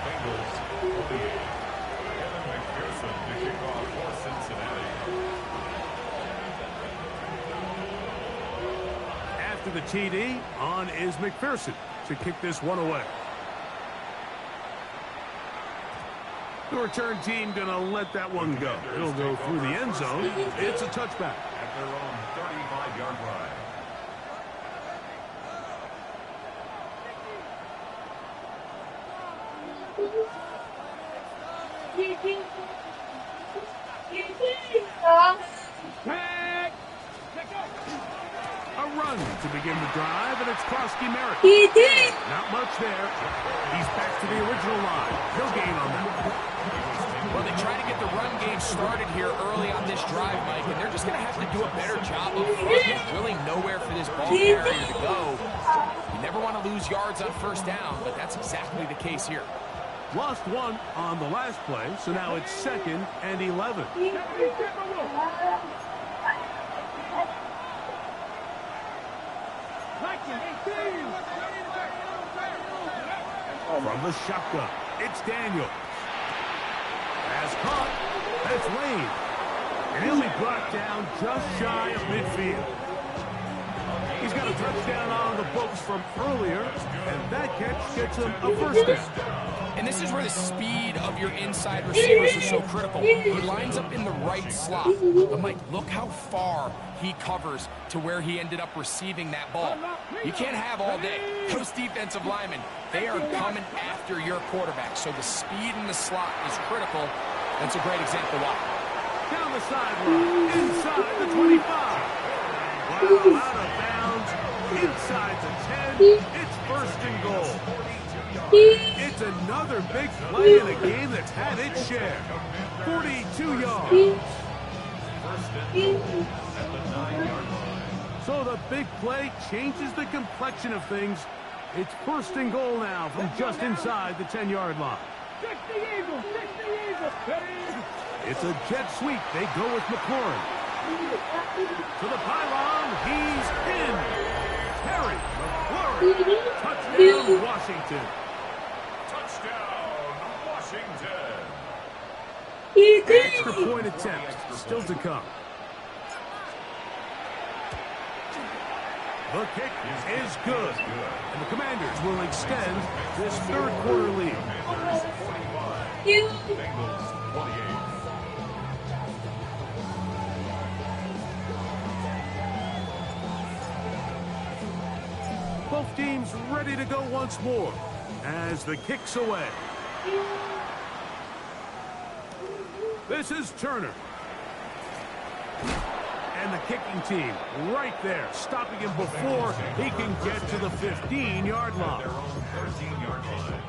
Bengals 48. Kevin McPherson to kick off for Cincinnati. After the TD, on is McPherson to kick this one away. The return team going to let that one go. It'll go through the end zone. It's a touchback. At their own 35-yard line. A run to begin the drive, and it's Krosky Merritt. Not much there. He's back to the original line. He'll gain on that. Well, they try to get the run game started here early on this drive, Mike, and they're just going to have to do a better job of there's really nowhere for this ball carrier to go. You never want to lose yards on 1st down, but that's exactly the case here. Lost 1 on the last play, so now it's 2nd and 11. From the shotgun, it's Daniel. Has caught, that's Lane. And he'll be brought down just shy of midfield. He's got a touchdown on the books from earlier, and that catch gets him a 1st down. And this is where the speed of your inside receivers are so critical. He lines up in the right slot. But, Mike, look how far he covers to where he ended up receiving that ball. You can't have all day. Those defensive linemen, they are coming after your quarterback. So the speed in the slot is critical. That's a great example why. Down the sideline, inside the 25. Wow, out of bounds, inside the 10. It's 1st and goal. It's another big play in a game that's had its share. 42 yards. So the big play changes the complexion of things. It's 1st and goal now from just inside the 10-yard line. It's a jet sweep. They go with McLaurin. To the pylon. He's in. Harry McLaurin. Touchdown, Washington. Touchdown, Washington. Extra point attempt still to come. The kick is good. And the Commanders will extend this 3rd quarter lead. Bengals 28. Both teams ready to go once more as the kick's away. This is Turner. And the kicking team right there, stopping him before he can get to the 15-yard line. Their own 13-yard line.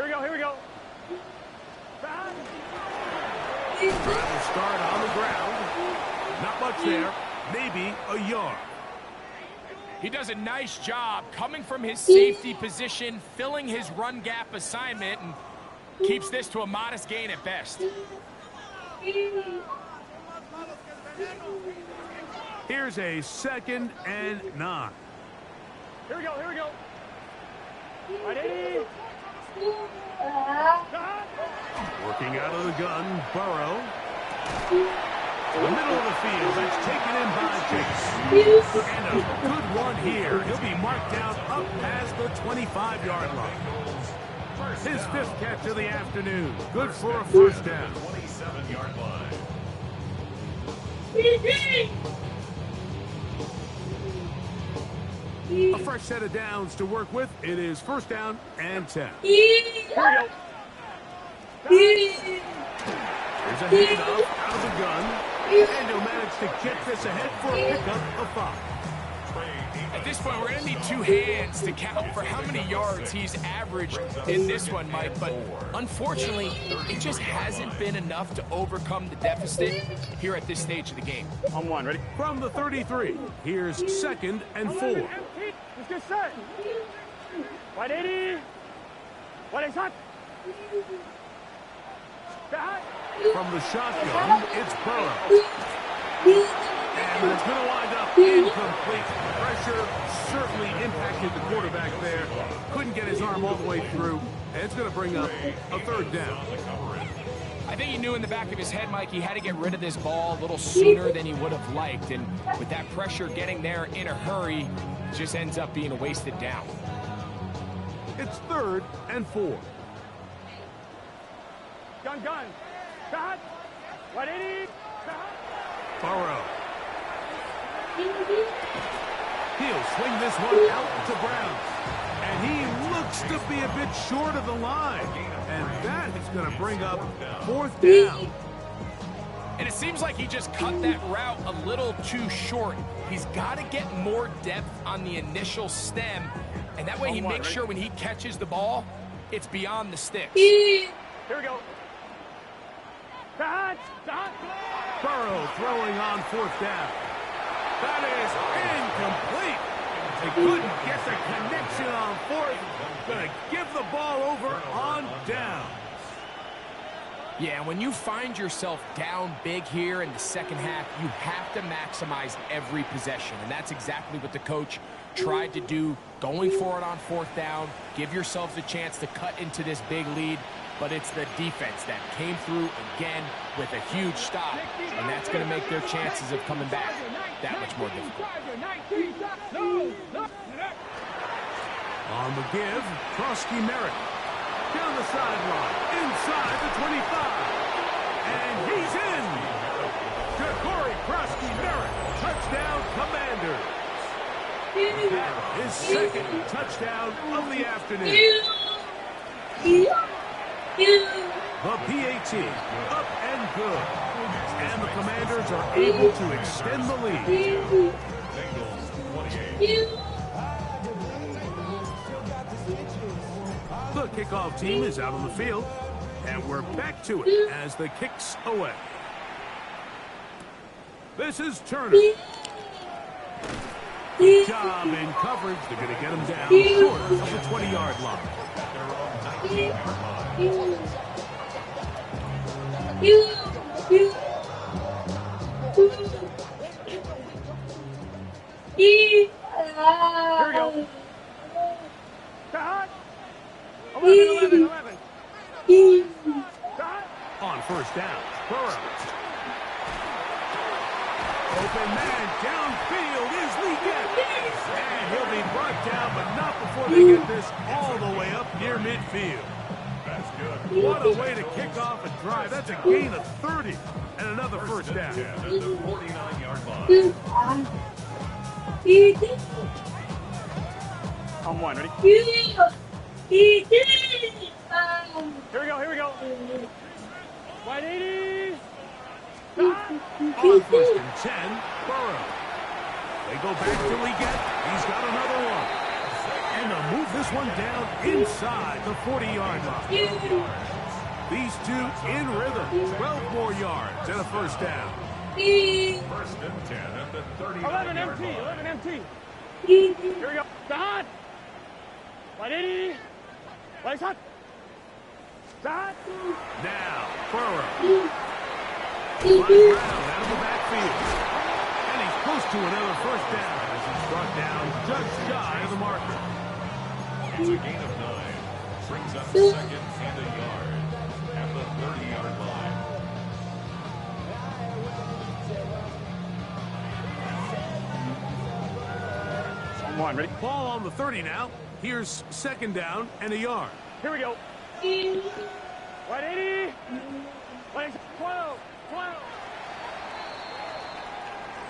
Here we go, here we go. Trying to start on the ground. Not much there. Maybe a yard. He does a nice job coming from his safety position, filling his run gap assignment, and keeps this to a modest gain at best. Here's a 2nd and 9. Here we go, here we go. Ready? Working out of the gun, Burrow. To the middle of the field, that's taken in by Chase. And a good one here. He'll be marked down up past the 25-yard line. His 5th catch of the afternoon. Good for a first down. 27-yard line. A fresh set of downs to work with. It is 1st down and 10. Here we go. There's a handoff out of the gun. And he'll manage to get this ahead for a pickup of 5. At this point, we're going to need 2 hands to count for how many yards he's averaged in this one, Mike. But unfortunately, it just hasn't been enough to overcome the deficit here at this stage of the game. On one, ready? From the 33, here's 2nd and 4. Let's get set. 180. 180. From the shotgun, it's Burrow. And it's going to wind up incomplete. Pressure certainly impacted the quarterback there. Couldn't get his arm all the way through. And it's going to bring up a 3rd down. I think he knew in the back of his head, Mike, he had to get rid of this ball a little sooner than he would have liked. And with that pressure getting there in a hurry, it just ends up being a wasted down. It's 3rd and 4. Gun. Shot. 180. Burrow. He'll swing this one out to Brown. And he looks to be a bit short of the line. And that is going to bring up 4th down. And it seems like he just cut that route a little too short. He's got to get more depth on the initial stem. And that way he makes sure when he catches the ball, it's beyond the sticks. Here we go. Shot. Burrow throwing on 4th down. That is incomplete. They couldn't get the connection on 4th. Going to give the ball over on down. Yeah, when you find yourself down big here in the second half, you have to maximize every possession. And that's exactly what the coach tried to do, going for it on 4th down. Give yourselves a chance to cut into this big lead. But it's the defense that came through again with a huge stop. And that's going to make their chances of coming back that much more difficult. On the give, Krosky Merritt. Down the sideline, inside the 25. And he's in. Ja'Cory Krosky Merritt, touchdown Commanders. His 2nd touchdown of the afternoon. The PAT, up and good. And the Commanders are able to extend the lead. The kickoff team is out on the field. And we're back to it as the kick's away. This is Turner. Good job in coverage. They're going to get him down short of the 20-yard line. Here we go. Shot. 11. Shot. On 1st down, Burrow. Open man downfield is Leggett. And he'll be brought down, but not before they get this all the way up near midfield. That's good. What a way to kick off a drive. That's a gain of 30 and another 1st down. At the 49-yard line. On one, ready? Here Here we go. 180. On 1st and 10, Burrow. They go back to Leggett. He's got another one. And they'll move this one down inside the 40-yard line. These two in rhythm. 12 more yards and a first down. First and 10 at the 39-yard 11 MT, line. 11 MT. Here we go. Start. Wide 80. Wide shot. Start. Now, Burrow. Running around out of the backfield. And he's close to another first down as he's brought down just shy of the marker. It's a gain of 9. Brings up second and a yard at the 30-yard line. One, ready? Ball on the 30 now. Here's second down and a yard. Here we go. Wide 80. Wide 12. 12.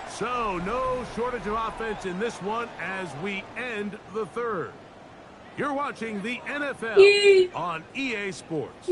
So no shortage of offense in this one as we end the third. You're watching the NFL on EA Sports.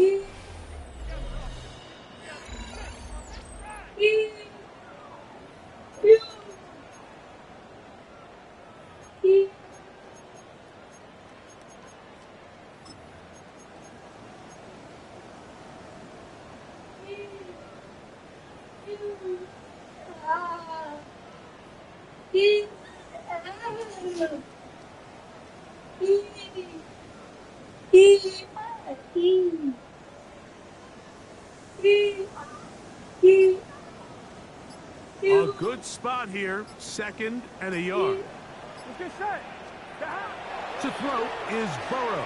A good spot here, second and a yard. Let's get set. To throw is Burrow.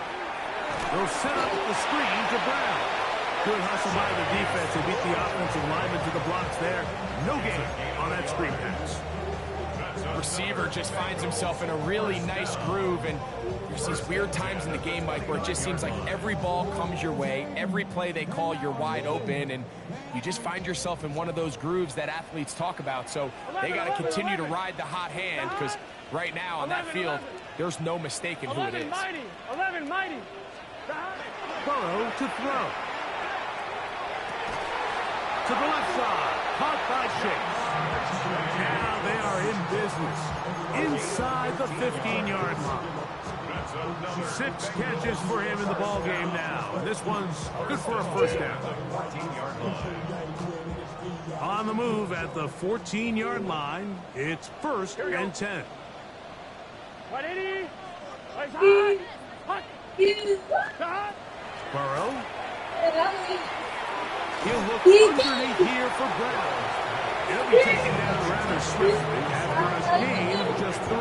They'll set up the screen to Brown. Good hustle by the defense. They beat the offensive lineman to the blocks there. No gain on that screen pass. Receiver just finds himself in a really nice groove, and there's these weird times in the game, Mike, where it just seems like every ball comes your way, every play they call, you're wide open, and you just find yourself in one of those grooves that athletes talk about. So they got to continue to ride the hot hand, because right now on that field, there's no mistaking who it is. 11 mighty. Burrow to throw. To the left side, caught by Chase. Now they are in business inside the 15-yard line. 6 catches for him in the ball game now. And this one's good for a first down. On the move at the 14-yard line, it's first and 10. 180. Burrow. He'll look underneath here for Brown. He'll be taken down rather swiftly after a gain of just 3.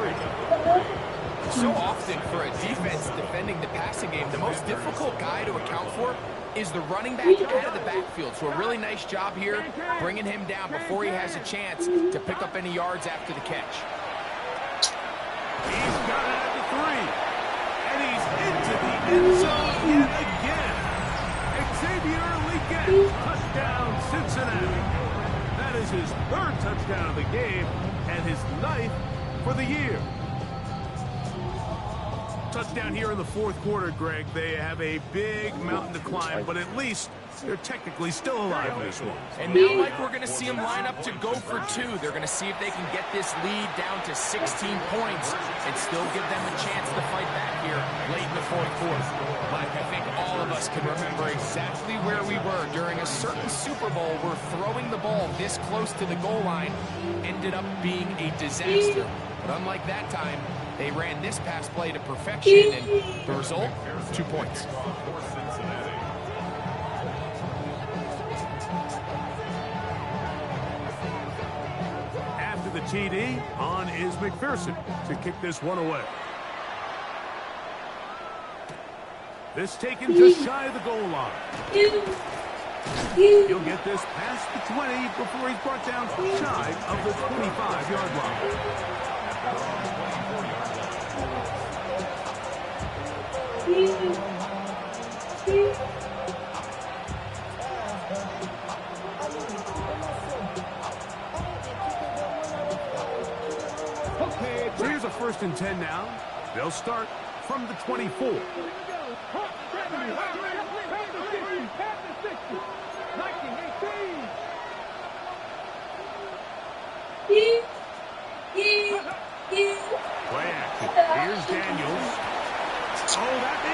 So often for a defense defending the passing game, the most difficult guy to account for is the running back out of the backfield. So a really nice job here bringing him down before he has a chance to pick up any yards after the catch. He's got it at the 3. And he's into the end zone yet again. Xavier Leggett, touchdown Cincinnati. That is his 3rd touchdown of the game and his 9th for the year. Touchdown here in the 4th quarter, Greg. They have a big mountain to climb, but at least they're technically still alive in this one. And now, Mike, we're going to see them line up to go for 2. They're going to see if they can get this lead down to 16 points and still give them a chance to fight back here late in the 4th quarter. Mike, I think all of us can remember exactly where we were during a certain Super Bowl where throwing the ball this close to the goal line ended up being a disaster. But unlike that time, they ran this pass play to perfection, and the result, 2 points. After the TD, on is McPherson to kick this one away. This taken just shy of the goal line. He'll get this past the 20 before he's brought down shy of the 25-yard line. So here's a 1st and 10 now. They'll start from the 24. Play action. Here's Daniels.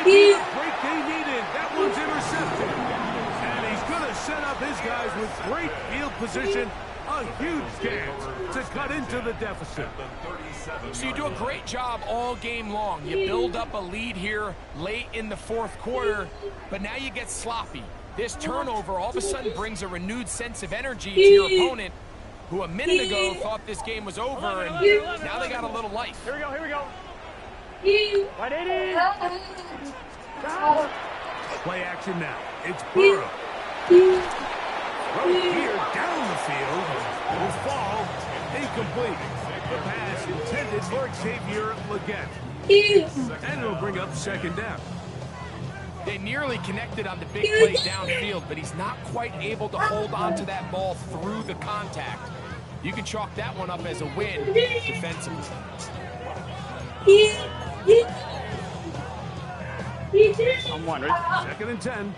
may be the break they needed. That one's intercepted. And he's going to set up his guys with great field position. A huge chance to cut into the deficit. So you do a great job all game long. You build up a lead here late in the fourth quarter, but now you get sloppy. This turnover all of a sudden brings a renewed sense of energy to your opponent, who a minute ago thought this game was over, and now they got a little life. Here we go, here we go. 180. Play action now. It's Burrow. Throw here down the field. Will fall. Incomplete. The pass intended for Xavier Legette. And it'll bring up second down. They nearly connected on the big play downfield, but he's not quite able to hold on to that ball through the contact. You can chalk that one up as a win defensively. I'm one, right? Second and 10.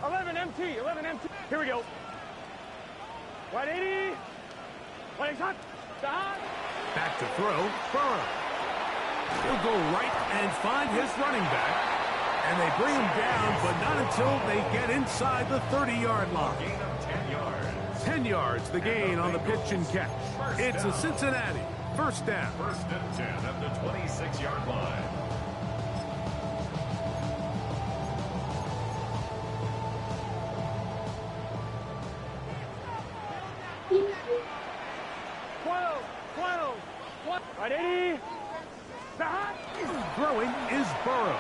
11 MT, 11 MT. Here we go. 180. 180. Stop. Back to throw. Burrow. He'll go right and find his running back. And they bring him down, but not until they get inside the 30-yard line. Gain of 10 yards. 10 yards, the gain on the pitch and catch. It's a Cincinnati first down. First and 10 at the 26-yard line. Right, 80. Throwing is Burrow.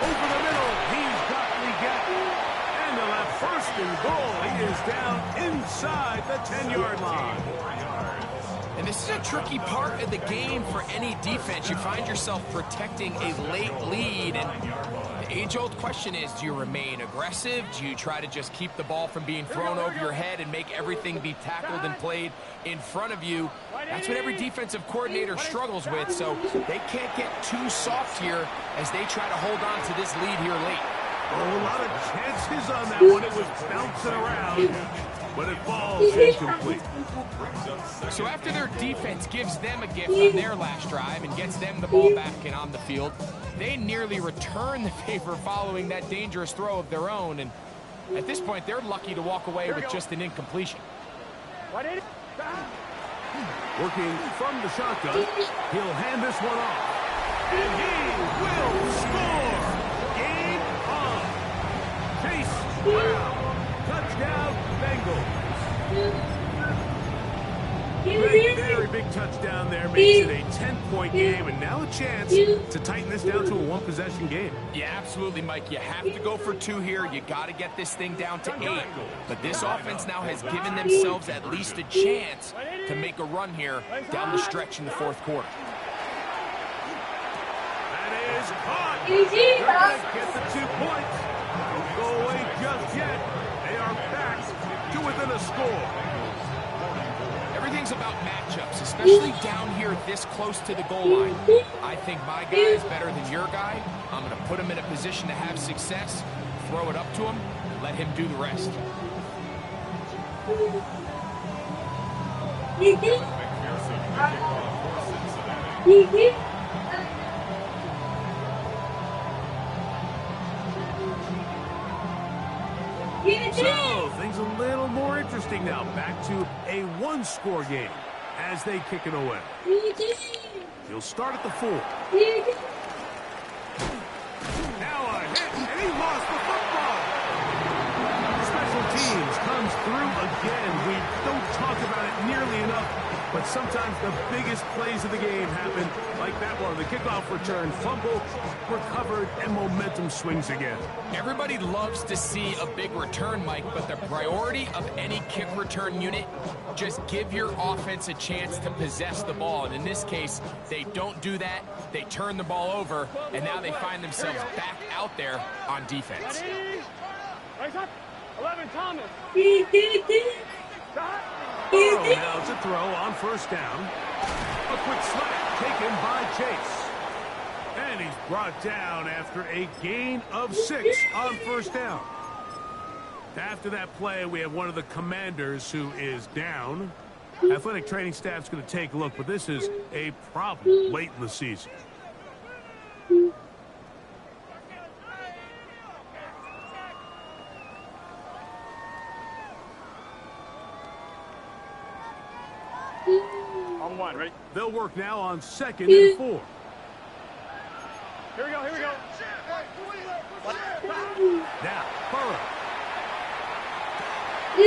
Over the middle, he's got Legette. And they'll have first and goal. He is down inside the 10-yard line. And this is a tricky part of the game for any defense. You find yourself protecting a late lead, and the age-old question is, do you remain aggressive? Do you try to just keep the ball from being thrown over your head and make everything be tackled and played in front of you? That's what every defensive coordinator struggles with, so they can't get too soft here as they try to hold on to this lead here late. Oh, a lot of chances on that one. It was bouncing around, but it falls incomplete. So after their defense gives them a gift on their last drive and gets them the ball back and on the field, they nearly return the favor following that dangerous throw of their own. And at this point, they're lucky to walk away with just an incompletion. Working from the shotgun, he'll hand this one off. And he will score! Game on! Chase Brown! Touchdown, Bengals! Very big touchdown there. Makes it a 10-point game, and now a chance to tighten this down to a one-possession game. Yeah, absolutely, Mike. You have to go for two here. You got to get this thing down to 8. But this offense now has given themselves at least a chance to make a run here down the stretch in the fourth quarter. That is caught. They're going to get the 2 points. Don't go away just yet. They are back to within a score. Everything's about matchups, especially down here this close to the goal line. I think my guy is better than your guy. I'm going to put him in a position to have success, throw it up to him, and let him do the rest. So, things a little more interesting now. Back to a one-score game as they kick it away. He'll start at the 4. Now a hit, and he lost the football. Special teams comes through again. We don't talk about it nearly enough, but sometimes the biggest plays of the game happen like that one. The kickoff return, fumble, recovered, and momentum swings again. Everybody loves to see a big return, Mike, but the priority of any kick return unit, just give your offense a chance to possess the ball. And in this case, they don't do that. They turn the ball over, and now they find themselves back out there on defense. 11 Thomas. Burrow now to throw on first down. A quick slap taken by Chase. And he's brought down after a gain of 6 on first down. After that play, we have one of the commanders who is down. Athletic training staff's going to take a look, but this is a problem late in the season. 1. Ready? They'll work now on 2nd and 4. Here we go, here we go. Now, Burrow. A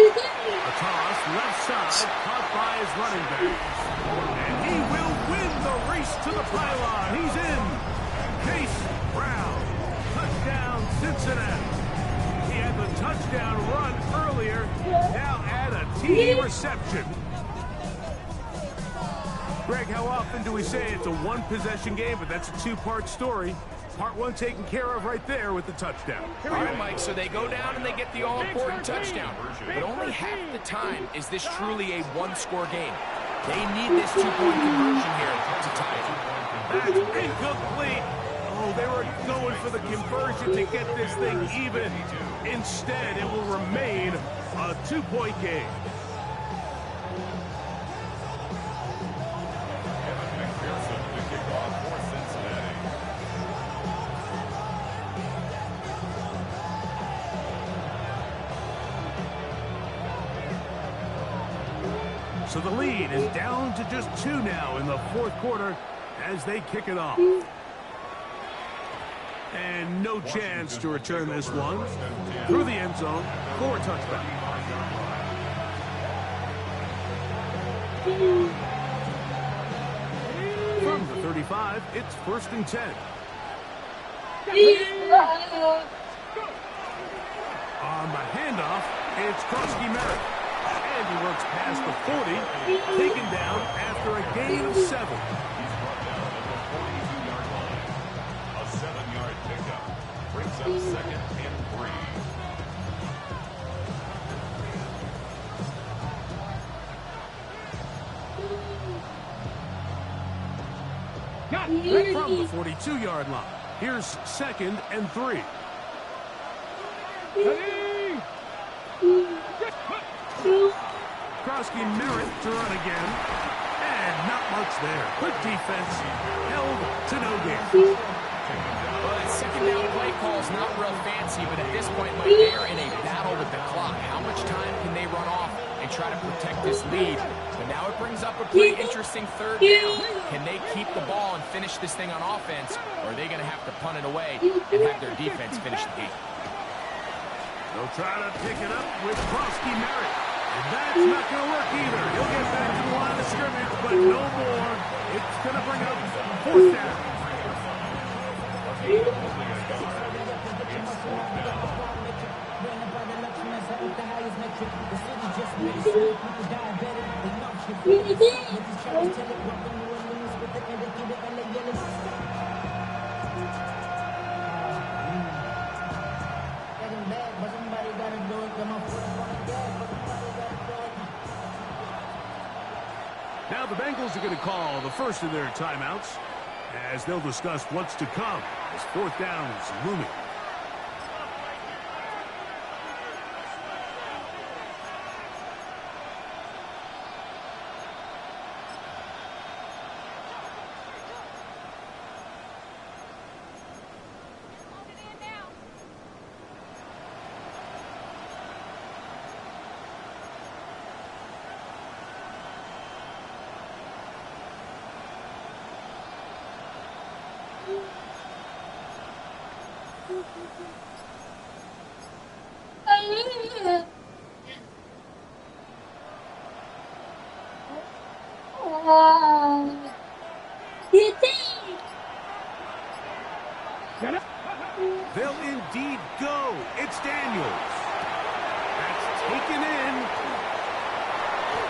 toss, left side, caught by his running back. And he will win the race to the pylon. He's in. Chase Brown. Touchdown, Cincinnati. He had the touchdown run earlier. Now add a TD reception. Greg, how often do we say it's a one-possession game, but that's a two-part story? Part 1 taken care of right there with the touchdown. All right, Mike, so they go down and they get the all-important touchdown. But only half the time is this truly a one-score game. They need this two-point conversion here to tie it. That's incomplete. Oh, they were going for the conversion to get this thing even. Instead, it will remain a two-point game. So the lead is down to just 2 now in the 4th quarter as they kick it off. And no chance to return this one. Through the end zone for a touchback. From the 35, it's 1st and 10. On the handoff, it's Krosky Merritt. And he works past the 40, taken down after a gain of 7. He's brought down at the 42-yard line. A 7-yard pickup brings up 2nd and 3. From the 42-yard line, here's 2nd and 3. Krosky Merritt to run again. And not much there. Good defense. Held to no gain. Well, that second down play call's not real fancy, but at this point, Mike, they are in a battle with the clock. How much time can they run off and try to protect this lead? But now it brings up a pretty interesting 3rd down. Can they keep the ball and finish this thing on offense, or are they going to have to punt it away and have their defense finish the game? They'll try to pick it up with Krosky Merritt. And that's not going to work either. He'll get back to the line of scrimmage, but no more. It's going to bring up 4th down. Now the Bengals are going to call the first of their timeouts as they'll discuss what's to come as 4th down is looming. They'll indeed go. It's Daniels. That's taken in.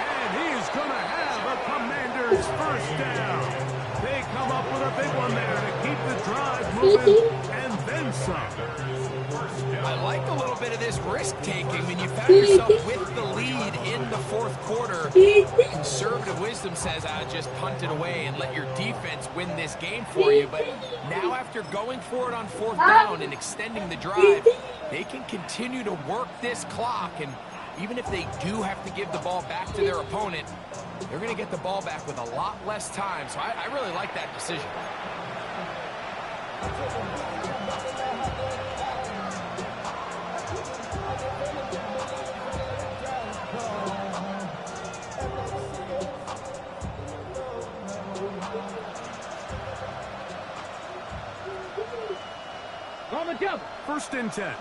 And he's going to have a Commander's 1st down. They come up with a big one there to keep the drive moving and then some. I like a little bit of this risk-taking. When you found yourself with the lead in the 4th quarter, conservative wisdom says, just punt it away and let your defense win this game for you. But now after going for it on 4th down and extending the drive, they can continue to work this clock. And even if they do have to give the ball back to their opponent, they're going to get the ball back with a lot less time. So I really like that decision. On the double. 1st and 10.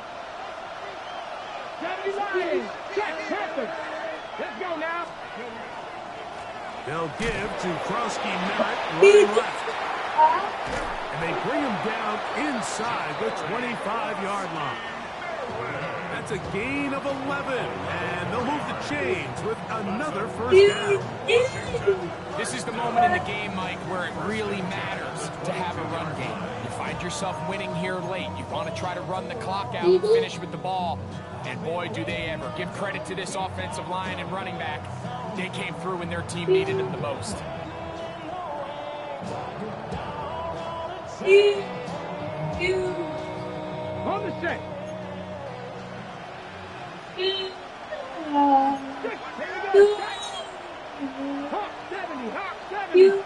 79. Check. Perfect. Let's go now. They'll give to Krosky Merritt running left. And they bring him down inside the 25-yard line. That's a gain of 11. And they'll move the chains with another 1st down. This is the moment in the game, Mike, where it really matters to have a run game. You find yourself winning here late. You want to try to run the clock out and finish with the ball. And boy, do they ever. Give credit to this offensive line and running back. They came through when their team needed them the most. On the set. 6. Here we go. Hawk 70. Hawk 70.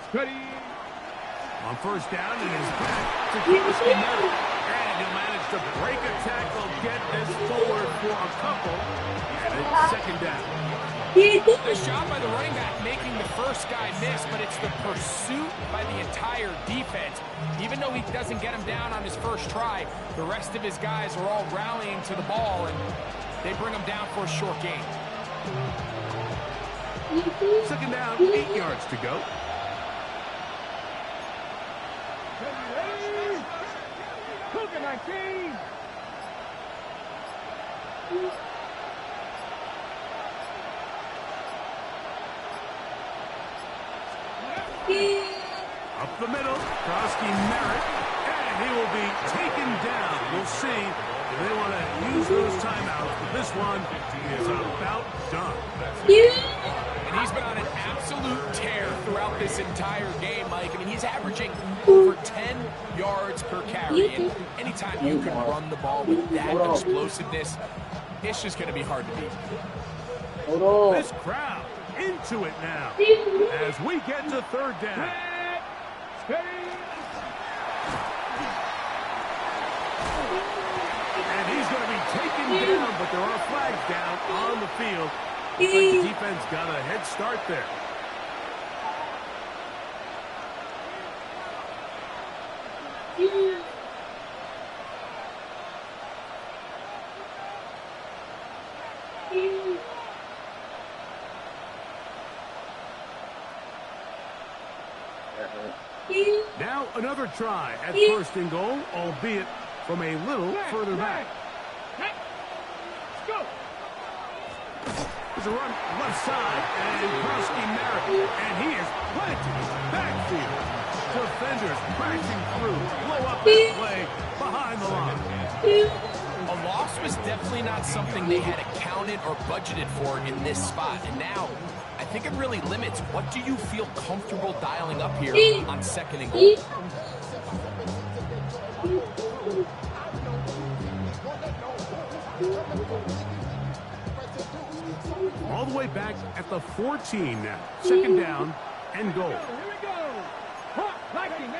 Steady. On 1st down, it is back to Krosky Merritt. And he'll manage to break a tackle, get this forward for a couple. And it's 2nd down. Nice job by the running back making the first guy miss, but it's the pursuit by the entire defense. Even though he doesn't get him down on his first try, the rest of his guys are all rallying to the ball, and they bring him down for a short gain. 2nd down, 8 yards to go. Cougar 19. Up the middle, Krosky Merritt, and he will be taken down. We'll see if they want to use those timeouts, but this one is about done. And he's been on an absolute tear throughout this entire game, Mike. I mean, he's averaging over 10 yards per carry. And anytime you can run the ball with that explosiveness, it's just going to be hard to beat. This crowd into it now as we get to 3rd down. And he's going to be taken down, but there are flags down on the field. Looks like the defense got a head start there. Now another try at 1st and goal, albeit from a little further back. Let's go. There's a run left side, and Krosky Merritt, and he is planted in the backfield. Defenders crashing through, blow up that play behind the line. A loss was definitely not something they had accounted or budgeted for in this spot. And now, I think it really limits what do you feel comfortable dialing up here on 2nd and goal. All the way back at the 14 now. 2nd down and goal. Here we go. Hawk 19.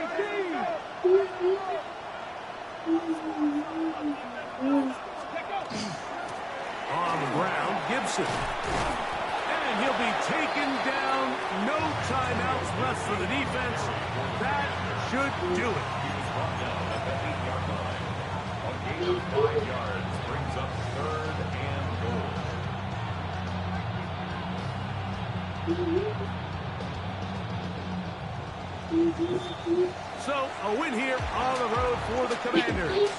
On the ground, Gibson. And he'll be taken down. No timeouts left for the defense. That should do it. A gain of 5 yards brings up 3rd and goal. So, a win here on the road for the Commanders.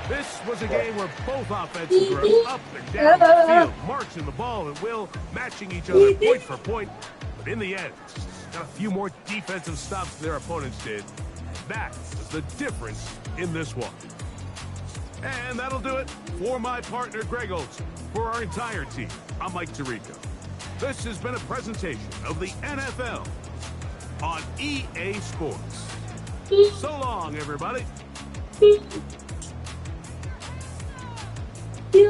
This was a game where both offenses were up and down the field, marching the ball at will, matching each other point for point. But in the end, got a few more defensive stops than their opponents did. That was the difference in this one. And that'll do it for my partner, Greg Olson. For our entire team, I'm Mike Tirico. This has been a presentation of the NFL on EA Sports. So long, everybody. Yeah.